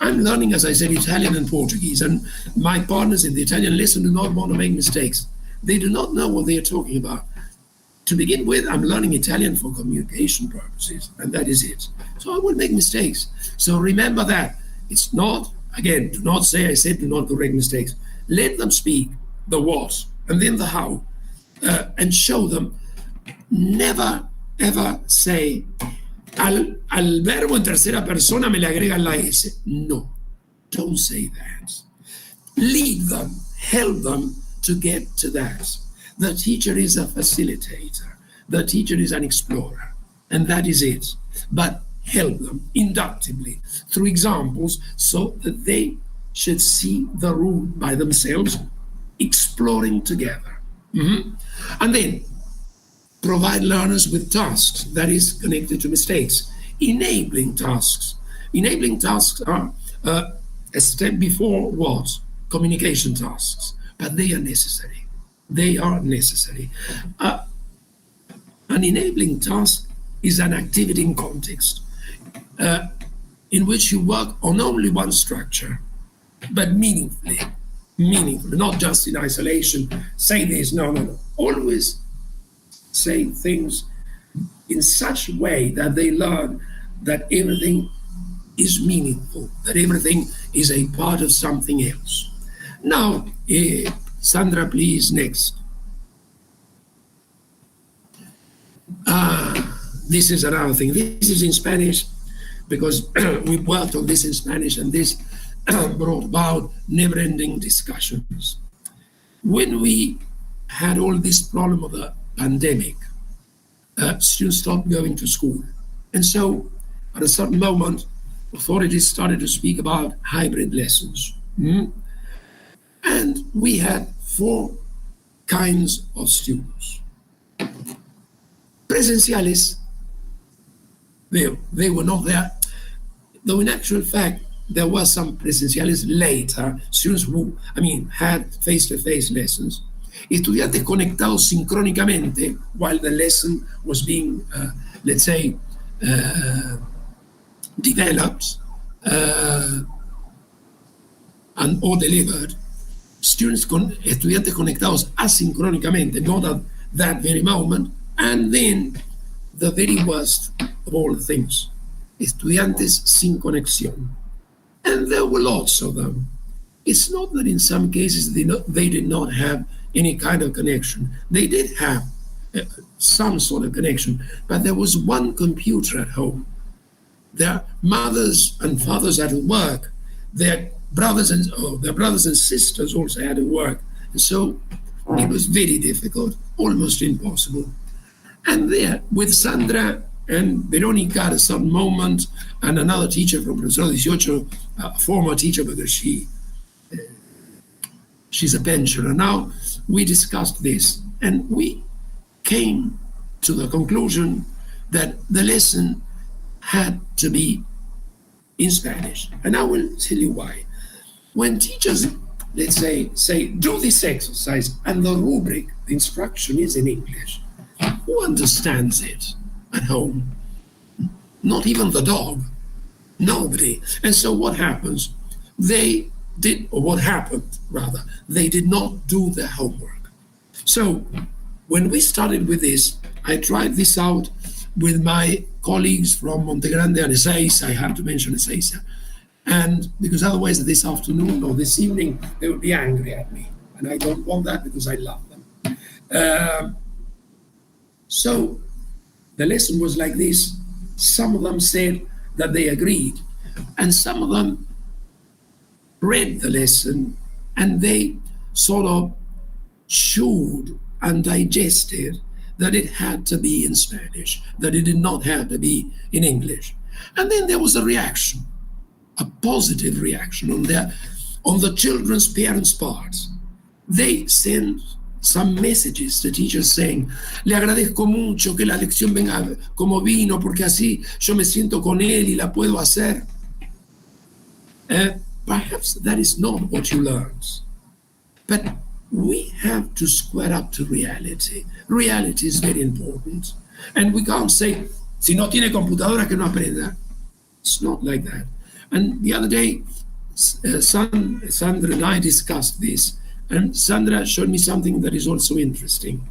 I'm learning, as I said, Italian and Portuguese, and my partners in the Italian lesson do not want to make mistakes. They do not know what they are talking about. To begin with, I'm learning Italian for communication purposes, and that is it. So I will make mistakes. So remember that. It's not, again, do not say I said do not correct mistakes. Let them speak the what and then the how, and show them. Never, ever say, al verbo en tercera persona me le agregan la S. No, don't say that. Lead them, help them to get to that. The teacher is a facilitator. The teacher is an explorer, and that is it. But help them inductively through examples so that they should see the route by themselves, exploring together. And then provide learners with tasks that is connected to mistakes. Enabling tasks. Enabling tasks are a step before what? Communication tasks. But they are necessary. They are necessary. An enabling task is an activity in context in which you work on only one structure, but meaningfully, not just in isolation. Say this, no. Always say things in such a way that they learn that everything is meaningful, that everything is a part of something else. Now, Sandra, please, next. This is another thing. This is in Spanish because we worked on this in Spanish, and this brought about never-ending discussions. When we had all this problem of the pandemic, students stopped going to school. And so at a certain moment, authorities started to speak about hybrid lessons. And we had 4 kinds of students. Presenciales, they were not there, though in actual fact, there were some presenciales later, students who, had face-to-face lessons. Estudiantes conectados sincrónicamente while the lesson was being, developed or delivered. Estudiantes conectados asincrónicamente, not at that very moment. And then the very worst of all things, estudiantes sin conexión. And there were lots of them. It's not that in some cases they did not have any kind of connection. They did have some sort of connection, but there was one computer at home. Their mothers and fathers had to work. Their brothers and sisters also had to work. And so it was very difficult, almost impossible. And there, with Sandra and Veronica at a certain moment, and another teacher from Profesor 18, a former teacher because she's a pensioner now, we discussed this, and we came to the conclusion that the lesson had to be in Spanish. And I will tell you why. When teachers, let's say, do this exercise, and the rubric, the instruction is in English, who understands it at home? Not even the dog. Nobody. And so what happens? They did not do their homework. So when we started with this, I tried this out with my colleagues from Montegrande and Ezeiza. I have to mention Ezeiza. And because otherwise this afternoon or this evening, they would be angry at me. And I don't want that because I love them. So the lesson was like this. Some of them said that they agreed, and some of them read the lesson and they sort of chewed and digested that it had to be in Spanish, that it did not have to be in English. And then there was a reaction, a positive reaction on the children's parents' part. They sent some messages the teacher saying, le agradezco mucho que la lección venga como vino, porque así yo me siento con él y la puedo hacer. Perhaps that is not what you learned. But we have to square up to reality. Reality is very important. And we can't say, si no tiene computadora que no aprenda. It's not like that. And the other day, Sandra and I discussed this. And Sandra showed me something that is also interesting.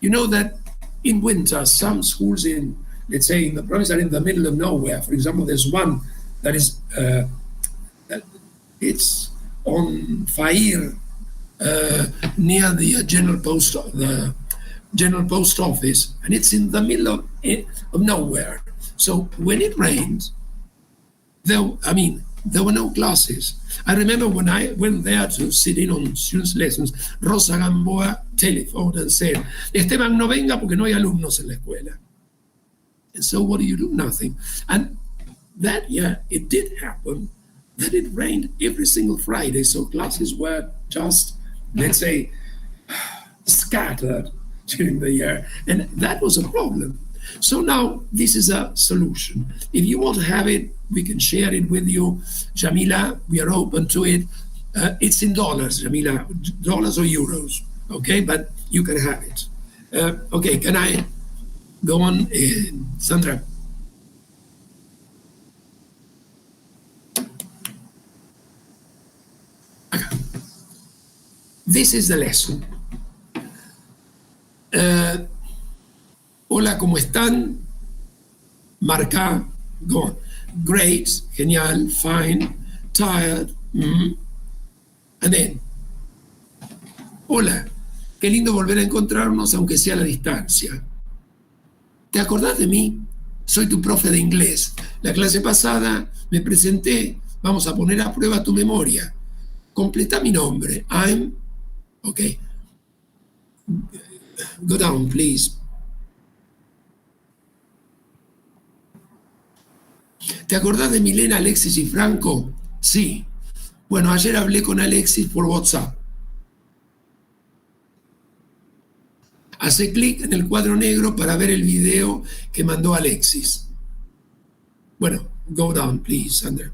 You know that in winter, some schools in, let's say, in the province are in the middle of nowhere. For example, there's one that is, it's on Fair, near the general post office, and it's in the middle of nowhere. So when it rained, there were no classes. I remember when I went there to sit in on students' lessons, Rosa Gamboa telephoned and said, Esteban, no venga porque no hay alumnos en la escuela. And so what do? Nothing. And that year, it did happen that it rained every single Friday, so classes were just, let's say, scattered during the year. And that was a problem. So now this is a solution. If you want to have it, we can share it with you. Jamila, we are open to it. It's in dollars, Jamila, dollars or euros, okay? But you can have it. Okay, can I go on, Sandra? Okay. This is the lesson. Hola, ¿cómo están? Marca, go on. Great, genial, fine, tired, and then, hola, qué lindo volver a encontrarnos aunque sea a la distancia. ¿Te acordás de mí? Soy tu profe de inglés. La clase pasada me presenté, vamos a poner a prueba tu memoria. Completa mi nombre. Okay. Go down, please. ¿Te acordás de Milena, Alexis y Franco? Sí. Bueno, ayer hablé con Alexis por WhatsApp. Hace clic en el cuadro negro para ver el video que mandó Alexis. Bueno, go down, please, Sandra.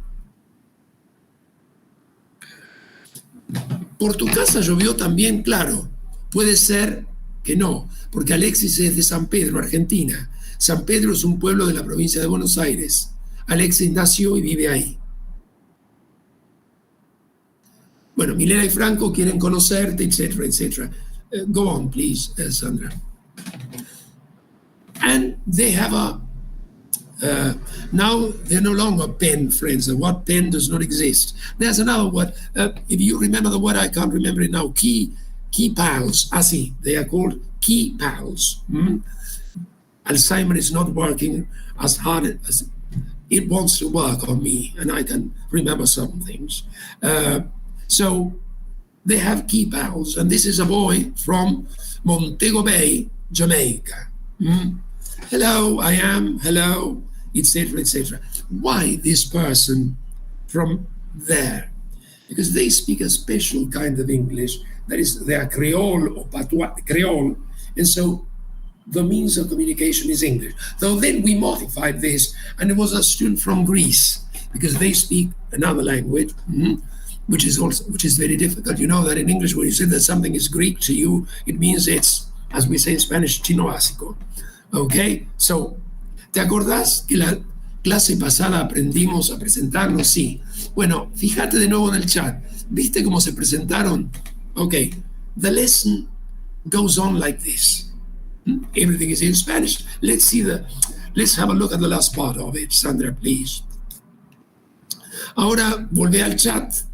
¿Por tu casa llovió también? Claro. Puede ser que no, porque Alexis es de San Pedro, Argentina. San Pedro es un pueblo de la provincia de Buenos Aires. Alexis nació y vive ahí. Bueno, Milena y Franco quieren conocerte, etcétera, etcétera. Go on, please, Sandra. And they have now they're no longer pen friends. The word pen does not exist. There's another word. If you remember the word, I can't remember it now. Key pals. See, they are called key pals. Alzheimer is not working as hard as it wants to work on me, and I can remember some things. So they have key pals, and this is a boy from Montego Bay, Jamaica. Hello, I am, hello, etc., etc. Why this person from there? Because they speak a special kind of English, that is, they are Creole or Patois, Creole, and so the means of communication is English. Though then we modified this, and it was a student from Greece, because they speak another language, which is very difficult. You know that in English, when you say that something is Greek to you, it means it's, as we say in Spanish, chino básico. Okay? So, ¿te acordás que la clase pasada aprendimos a presentarnos? Sí. Bueno, fíjate de nuevo en el chat. ¿Viste cómo se presentaron? Okay. The lesson goes on like this. Everything is in Spanish. Let's have a look at the last part of it, Sandra, please. Ahora volvé al chat.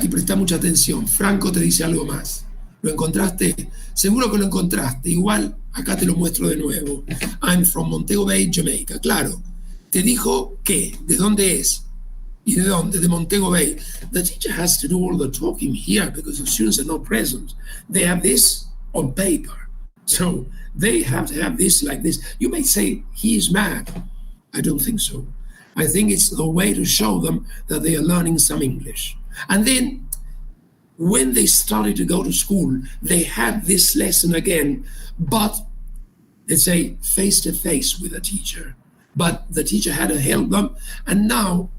Y presta mucha atención. Franco te dice algo más. ¿Lo encontraste? Seguro que lo encontraste. Igual, acá te lo muestro de nuevo. I'm from Montego Bay, Jamaica. Claro. Te dijo qué, de dónde es. ¿Y de dónde? De Montego Bay. The teacher has to do all the talking here because the students are not present. They have this on paper. So they have to have this like this. You may say, he is mad. I don't think so. I think it's the way to show them that they are learning some English. And then when they started to go to school, they had this lesson again, but let's say face-to-face with a teacher. But the teacher had to help them. And now,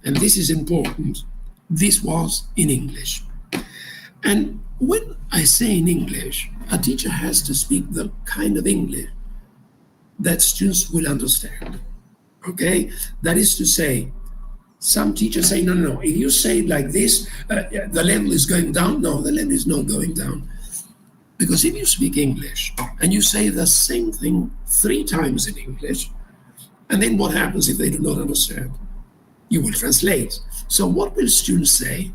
and this is important, this was in English. And when I say in English, a teacher has to speak the kind of English that students will understand, okay? That is to say, some teachers say, no, if you say it like this, the level is going down. No, the level is not going down. Because if you speak English and you say the same thing 3 times in English, and then what happens if they do not understand? You will translate. So what will students say?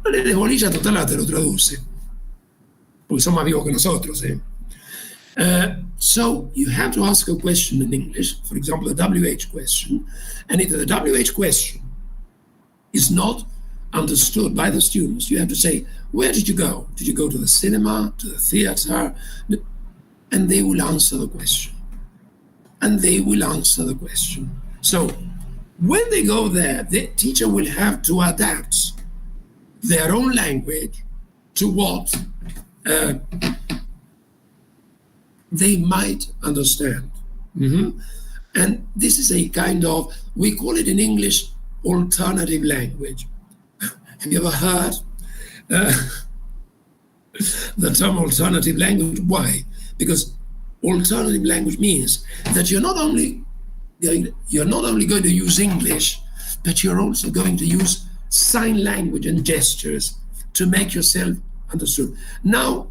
No le dejo lilla total, te lo traduce. Porque son más vivos que nosotros, eh? So you have to ask a question in English, for example, a WH question, and if the WH question is not understood by the students, you have to say, where did you go? Did you go to the cinema, to the theater? And they will answer the question. And they will answer the question. So when they go there, the teacher will have to adapt their own language to what they might understand. Mm-hmm. And this is a kind of, we call it in English, alternative language. Have you ever heard the term alternative language? Why? Because alternative language means that you're not only going to use English, but you're also going to use sign language and gestures to make yourself understood. Now,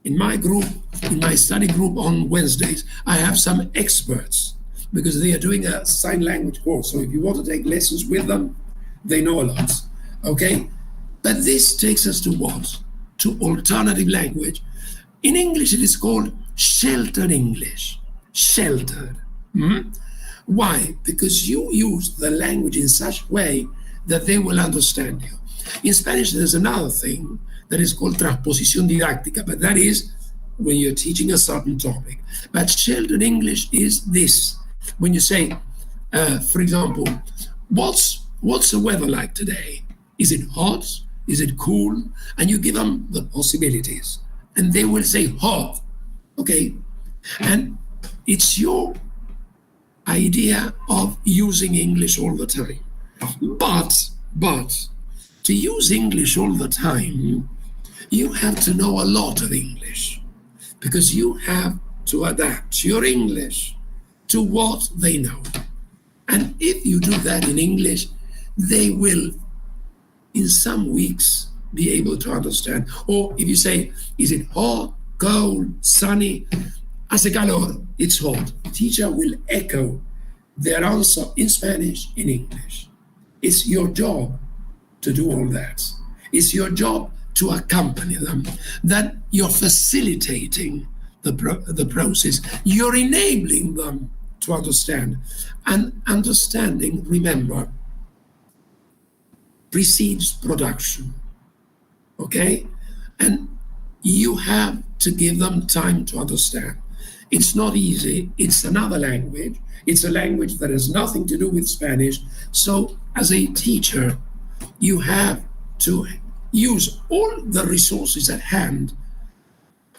in my group, in my study group on Wednesdays, I have some experts because they are doing a sign language course. So if you want to take lessons with them, they know a lot, okay? But this takes us to what? To alternative language. In English, it is called sheltered English, sheltered. Mm-hmm. Why? Because you use the language in such a way that they will understand you. In Spanish, there's another thing that is called transposición didáctica, but that is when you're teaching a certain topic. But sheltered English is this. When you say, for example, what's the weather like today? Is it hot? Is it cool? And you give them the possibilities. And they will say hot. Okay. And it's your idea of using English all the time. But to use English all the time, you have to know a lot of English because you have to adapt your English to what they know. And if you do that in English, they will, in some weeks, be able to understand. Or if you say, is it hot, cold, sunny? Hace calor, it's hot. Teacher will echo their answer in Spanish, in English. It's your job to do all that. It's your job to accompany them, that you're facilitating the process. You're enabling them to understand. And understanding, remember, precedes production, okay? And you have to give them time to understand. It's not easy. It's another language. It's a language that has nothing to do with Spanish. So as a teacher, you have to use all the resources at hand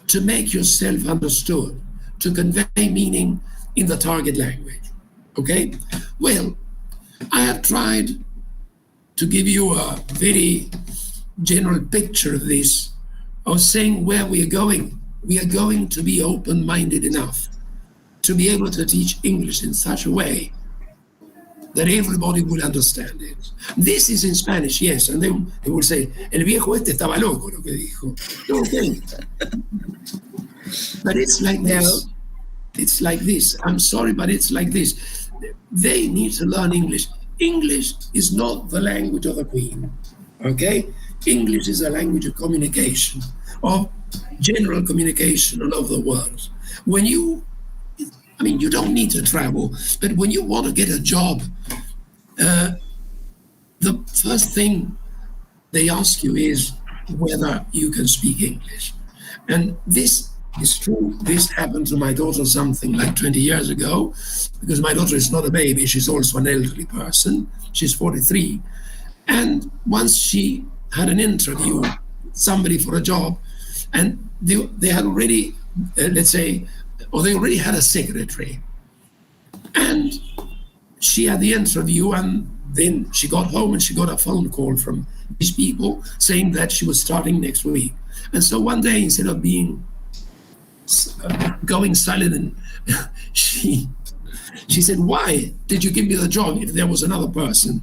to make yourself understood, to convey meaning in the target language, okay? Well, I have tried to give you a very general picture of this, of saying where we are going. We are going to be open-minded enough to be able to teach English in such a way that everybody will understand it. This is in Spanish, yes, and then they will say, el viejo este estaba loco, lo que dijo. Okay. But it's like this. It's like this. I'm sorry, but it's like this. They need to learn English. English is not the language of the Queen, okay? English is a language of communication, of general communication all over the world. When you don't need to travel, but when you want to get a job, the first thing they ask you is whether you can speak English. And this is true. This happened to my daughter something like 20 years ago, because my daughter is not a baby, she's also an elderly person. She's 43. And once she had an interview somebody for a job, and they had already, let's say, or they already had a secretary. And she had the interview, and then she got home and she got a phone call from these people saying that she was starting next week. And so one day, instead of going silent, and she said, "Why did you give me the job if there was another person?"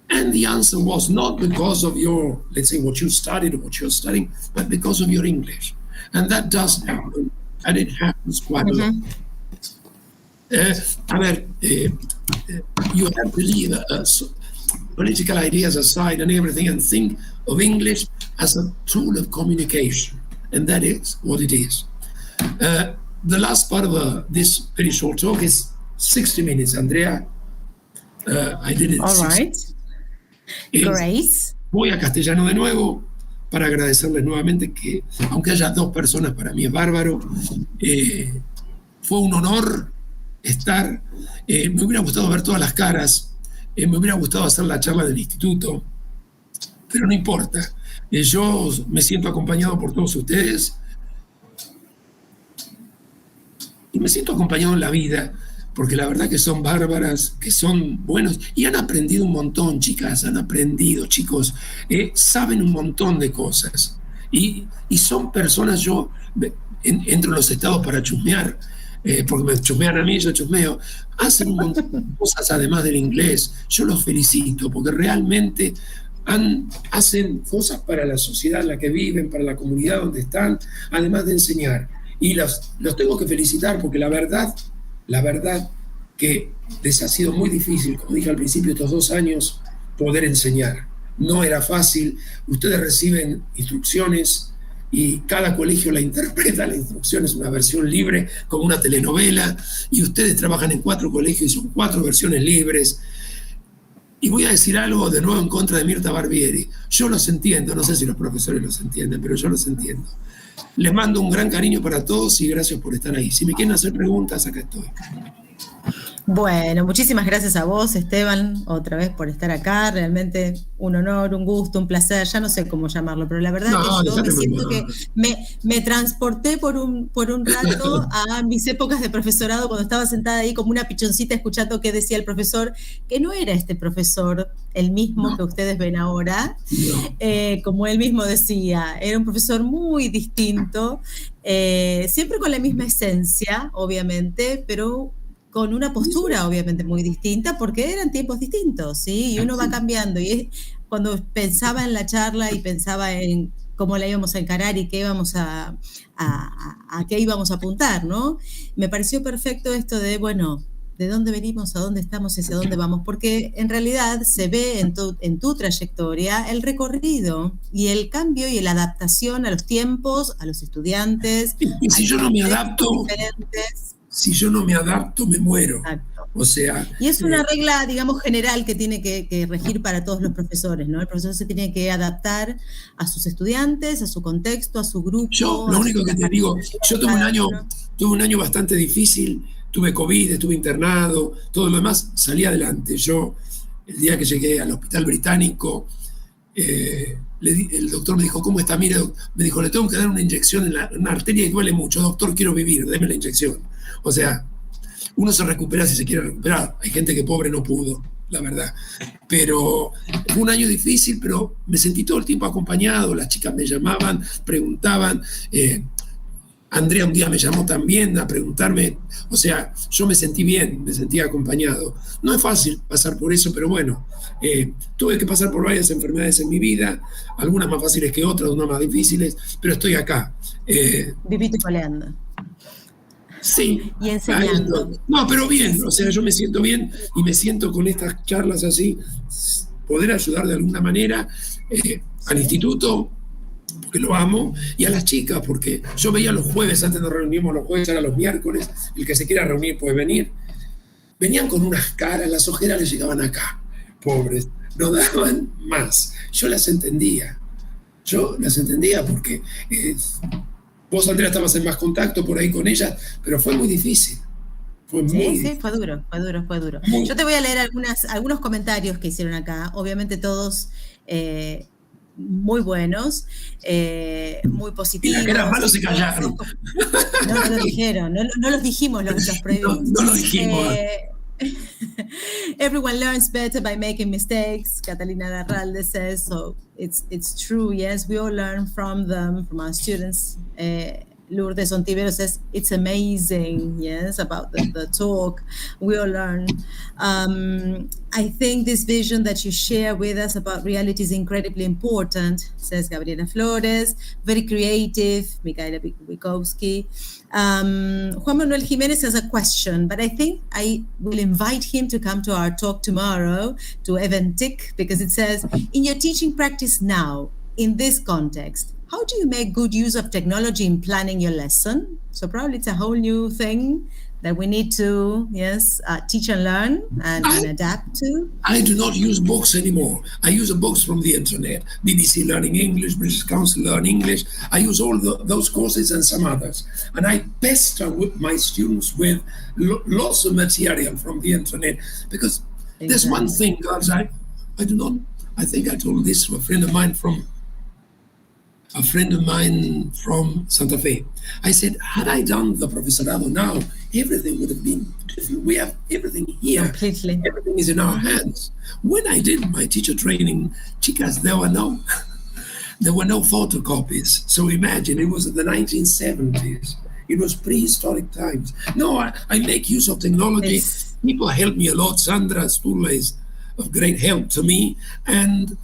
And the answer was not because of your, let's say, what you studied or what you're studying, but because of your English. And that does happen, and it happens quite a lot. You have to leave political ideas aside and everything and think of English as a tool of communication. And that is what it is. The last part of this very short talk is 60 minutes, Andrea. I did it. All right. Great. Voy a castellano de nuevo para agradecerles nuevamente que, aunque haya 2 personas, para mí es bárbaro. Fue un honor estar. Me hubiera gustado ver todas las caras. Me hubiera gustado hacer la charla del instituto, pero no importa. Yo me siento acompañado por todos ustedes y me siento acompañado en la vida, porque la verdad que son bárbaras, que son buenos y han aprendido un montón, chicas, han aprendido, chicos, saben un montón de cosas y son personas. Yo entro en los estados para chusmear, porque me chusmean a mí, yo chusmeo, hacen un montón de cosas además del inglés. Yo los felicito porque realmente hacen cosas para la sociedad en la que viven, para la comunidad donde están, además de enseñar. Y los tengo que felicitar porque la verdad que les ha sido muy difícil, como dije al principio, estos 2 años, poder enseñar. No era fácil. Ustedes reciben instrucciones y cada colegio la interpreta. La instrucción es una versión libre, como una telenovela, y ustedes trabajan en 4 colegios y son 4 versiones libres. Y voy a decir algo de nuevo en contra de Mirta Barbieri. Yo los entiendo, no sé si los profesores los entienden, pero yo los entiendo. Les mando un gran cariño para todos y gracias por estar ahí. Si me quieren hacer preguntas, acá estoy. Bueno, muchísimas gracias a vos, Esteban, otra vez por estar acá. Realmente un honor, un gusto, un placer, ya no sé cómo llamarlo, pero la verdad que yo me siento que me transporté por un rato a mis épocas de profesorado, cuando estaba sentada ahí como una pichoncita escuchando qué decía el profesor, que no era este profesor el mismo que ustedes ven ahora, como él mismo decía, era un profesor muy distinto, siempre con la misma esencia, obviamente, pero con una postura obviamente muy distinta, porque eran tiempos distintos, ¿sí? Y uno va cambiando. Y cuando pensaba en la charla y pensaba en cómo la íbamos a encarar y qué íbamos a qué íbamos a apuntar, ¿no? Me pareció perfecto esto de, bueno, de dónde venimos, a dónde estamos y hacia dónde vamos, porque en realidad se ve en tu trayectoria el recorrido y el cambio y la adaptación a los tiempos, a los estudiantes. Y si yo no me adapto... Si yo no me adapto, me muero. Exacto. O sea... Y es una regla, digamos, general que tiene que regir para todos los profesores, ¿no? El profesor se tiene que adaptar a sus estudiantes, a su contexto, a su grupo. Yo, lo único que te digo, yo tuve un año bastante difícil, tuve COVID, estuve internado, todo lo demás, salí adelante. Yo, el día que llegué al hospital británico, el doctor me dijo, ¿cómo está? Mire, me dijo, le tengo que dar una inyección en una arteria y duele mucho. Doctor, quiero vivir, déme la inyección. O sea, uno se recupera si se quiere recuperar. Hay gente que pobre no pudo, la verdad. Pero fue un año difícil, pero me sentí todo el tiempo acompañado. Las chicas me llamaban, preguntaban. Andrea un día me llamó también a preguntarme. O sea, yo me sentí bien, me sentí acompañado. No es fácil pasar por eso, pero bueno, tuve que pasar por varias enfermedades en mi vida, algunas más fáciles que otras, unas más difíciles, pero estoy acá. Vivito y coleando. Sí. Y enseñando. No, pero bien, o sea, yo me siento bien y me siento con estas charlas así, poder ayudar de alguna manera al instituto, porque lo amo, y a las chicas, porque yo veía los jueves, antes nos reuníamos los jueves, ahora los miércoles, el que se quiera reunir puede venir. Venían con unas caras, las ojeras les llegaban acá, pobres, no daban más. Yo las entendía porque... vos, Andrea, estabas en más contacto por ahí con ellas, pero fue muy difícil. Fue duro. Yo te voy a leer algunos comentarios que hicieron acá. Obviamente todos muy buenos, muy positivos. Y las que eran malos se callaron. No lo dijeron, no los dijimos los prohibidos. No lo dijimos. Everyone learns better by making mistakes, Catalina Larralde says, so it's true, yes, we all learn from them, from our students. Lourdes Ontivero says, it's amazing, yes, about the talk. We all learn. I think this vision that you share with us about reality is incredibly important, says Gabriela Flores. Very creative, Michaela Wikowski. Juan Manuel Jimenez has a question, but I think I will invite him to come to our talk tomorrow, to Eventic, because it says, in your teaching practice now, in this context, how do you make good use of technology in planning your lesson? So probably it's a whole new thing that we need to, teach and learn and adapt to. I do not use books anymore. I use books from the internet. BBC Learning English, British Council Learn English. I use all those courses and some others. And I pester my students with lots of material from the internet. Because there's one thing, guys, I think I told this to a friend of mine from Santa Fe. I said, had I done the professorado now, everything would have been different. We have everything here. Completely. Everything is in our hands. When I did my teacher training, chicas, there were no photocopies. So imagine, it was in the 1970s. It was prehistoric times. No, I make use of technology. Yes. People help me a lot. Sandra Sturla is of great help to me. And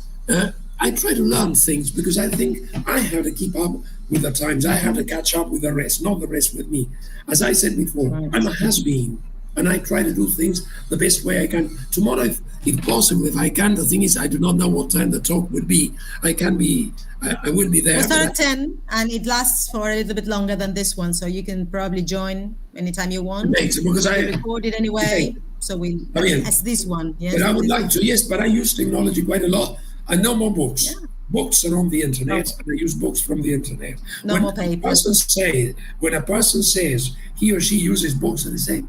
I try to learn things because I think I have to keep up with the times. I have to catch up with the rest, not the rest with me. As I said before, I'm a has-been, and I try to do things the best way I can. Tomorrow, if possible, if I can, the thing is I do not know what time the talk will be. I will be there. We'll start at 10, and it lasts for a little bit longer than this one, so you can probably join anytime you want. Because I record it anyway, so as this one. Yes, but I would like to, yes, but I use technology quite a lot. And no more books. Yeah. Books are on the internet, and I use books from the internet. No more paper. When a person says he or she uses books, and they say,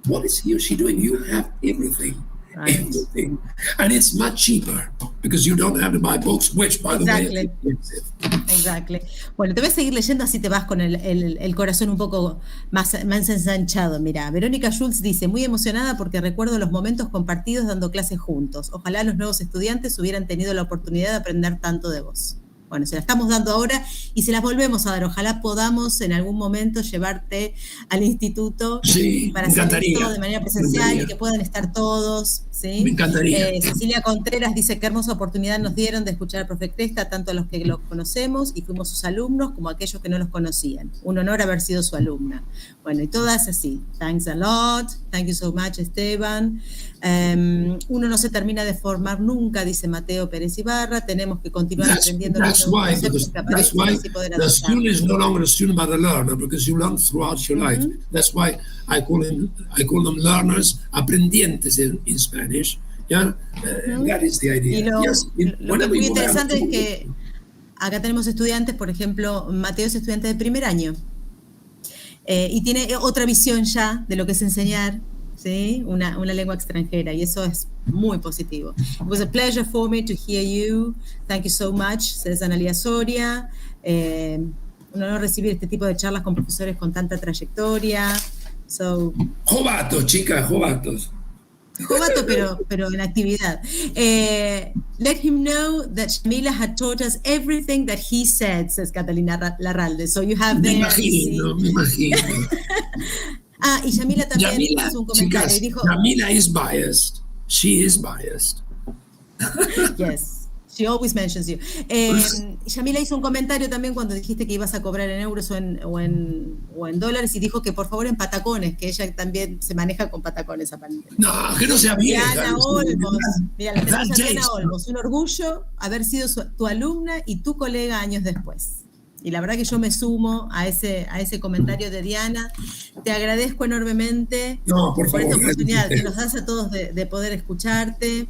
what is he or she doing? You have everything. Right. Everything. And it's much cheaper because you don't have to buy books, which, by the way, is expensive. Exactly. Bueno, te voy a seguir leyendo, así te vas con el corazón un poco más ensanchado. Mira, Verónica Schultz dice, muy emocionada porque recuerdo los momentos compartidos dando clases juntos. Ojalá los nuevos estudiantes hubieran tenido la oportunidad de aprender tanto de vos. Bueno, se la estamos dando ahora y se las volvemos a dar. Ojalá podamos en algún momento llevarte al instituto para hacer esto de manera presencial y que puedan estar todos. ¿Sí? Me encantaría. Cecilia Contreras dice, qué hermosa oportunidad nos dieron de escuchar al profe Cresta, tanto a los que los conocemos y fuimos sus alumnos, como a aquellos que no los conocían. Un honor haber sido su alumna. Bueno, y todas así. Thanks a lot. Thank you so much, Esteban. Uno no se termina de formar nunca, dice Mateo Pérez Ibarra. Tenemos que continuar aprendiendo. That's why the student is no longer a student but a learner, because you learn throughout your life. That's why I call them learners, aprendientes in Spanish. Yeah, that is the idea. Y lo que es muy interesante es que acá tenemos estudiantes, por ejemplo, Mateo es estudiante de primer año y tiene otra visión ya de lo que es enseñar. ¿Sí? Una lengua extranjera, y eso es muy positivo. It was a pleasure for me to hear you. Thank you so much, says Analia Soria. Un honor recibir este tipo de charlas con profesores con tanta trayectoria. Jovatos, chicas, jovatos. Jovato, pero en actividad. Let him know that Shamila had taught us everything that he said, says Catalina Larralde. So you have me imagino. Y Yamila también hizo un comentario. Chicas, dijo, Yamila is biased. She is biased. Yes, she always mentions you. Yamila hizo un comentario también cuando dijiste que ibas a cobrar en euros o en dólares, y dijo que por favor en patacones, que ella también se maneja con patacones aparentemente. No, que no sea vieja. Diana Olmos, mira, la tenemos a Diana Olmos, un orgullo haber sido tu alumna y tu colega años después. Y la verdad que yo me sumo a ese comentario de Diana. Te agradezco enormemente por esta oportunidad que nos das a todos de poder escucharte,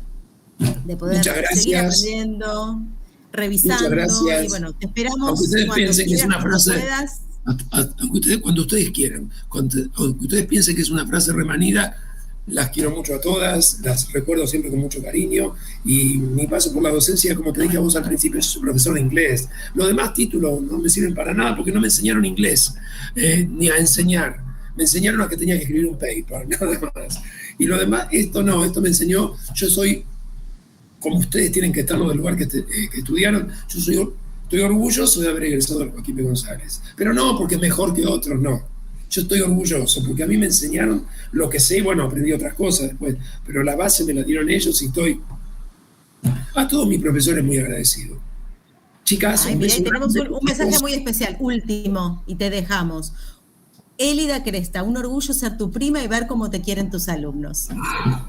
de poder seguir aprendiendo, revisando. Y bueno, te esperamos aunque ustedes cuando piensen que es una frase, puedas. Cuando ustedes quieran, aunque ustedes piensen que es una frase remanida, las quiero mucho a todas, las recuerdo siempre con mucho cariño, y mi paso por la docencia, como te dije a vos al principio, yo soy profesor de inglés. Los demás títulos no me sirven para nada porque no me enseñaron inglés, ni a enseñar. Me enseñaron a que tenía que escribir un paper, nada más. Y lo demás, esto no, esto me enseñó, yo soy, como ustedes tienen que estar los del lugar que estudiaron, estoy orgulloso de haber egresado al Joaquín P. González. Pero no porque es mejor que otros, no. Yo estoy orgulloso porque a mí me enseñaron lo que sé y bueno, aprendí otras cosas después, pero la base me la dieron ellos y estoy a todos mis profesores muy agradecido. Chicas, Ay, mira, tenemos un mensaje muy especial, último, y te dejamos. Élida Cresta, un orgullo ser tu prima y ver cómo te quieren tus alumnos.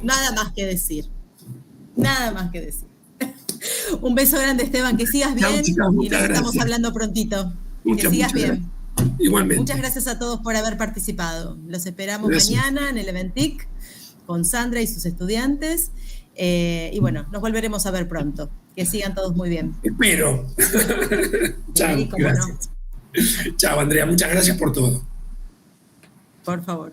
Nada más que decir. Nada más que decir. Un beso grande, Esteban, que sigas bien. Chao, chicas, y nos estamos hablando prontito. Que sigas bien. Gracias. Igualmente. Muchas gracias a todos por haber participado. Los esperamos Gracias. mañana en el Eventic con Sandra y sus estudiantes. Y bueno, nos volveremos a ver pronto. Que sigan todos muy bien. Espero. Chao, Sí, cómo gracias. Chao, Andrea, muchas gracias por todo. Por favor.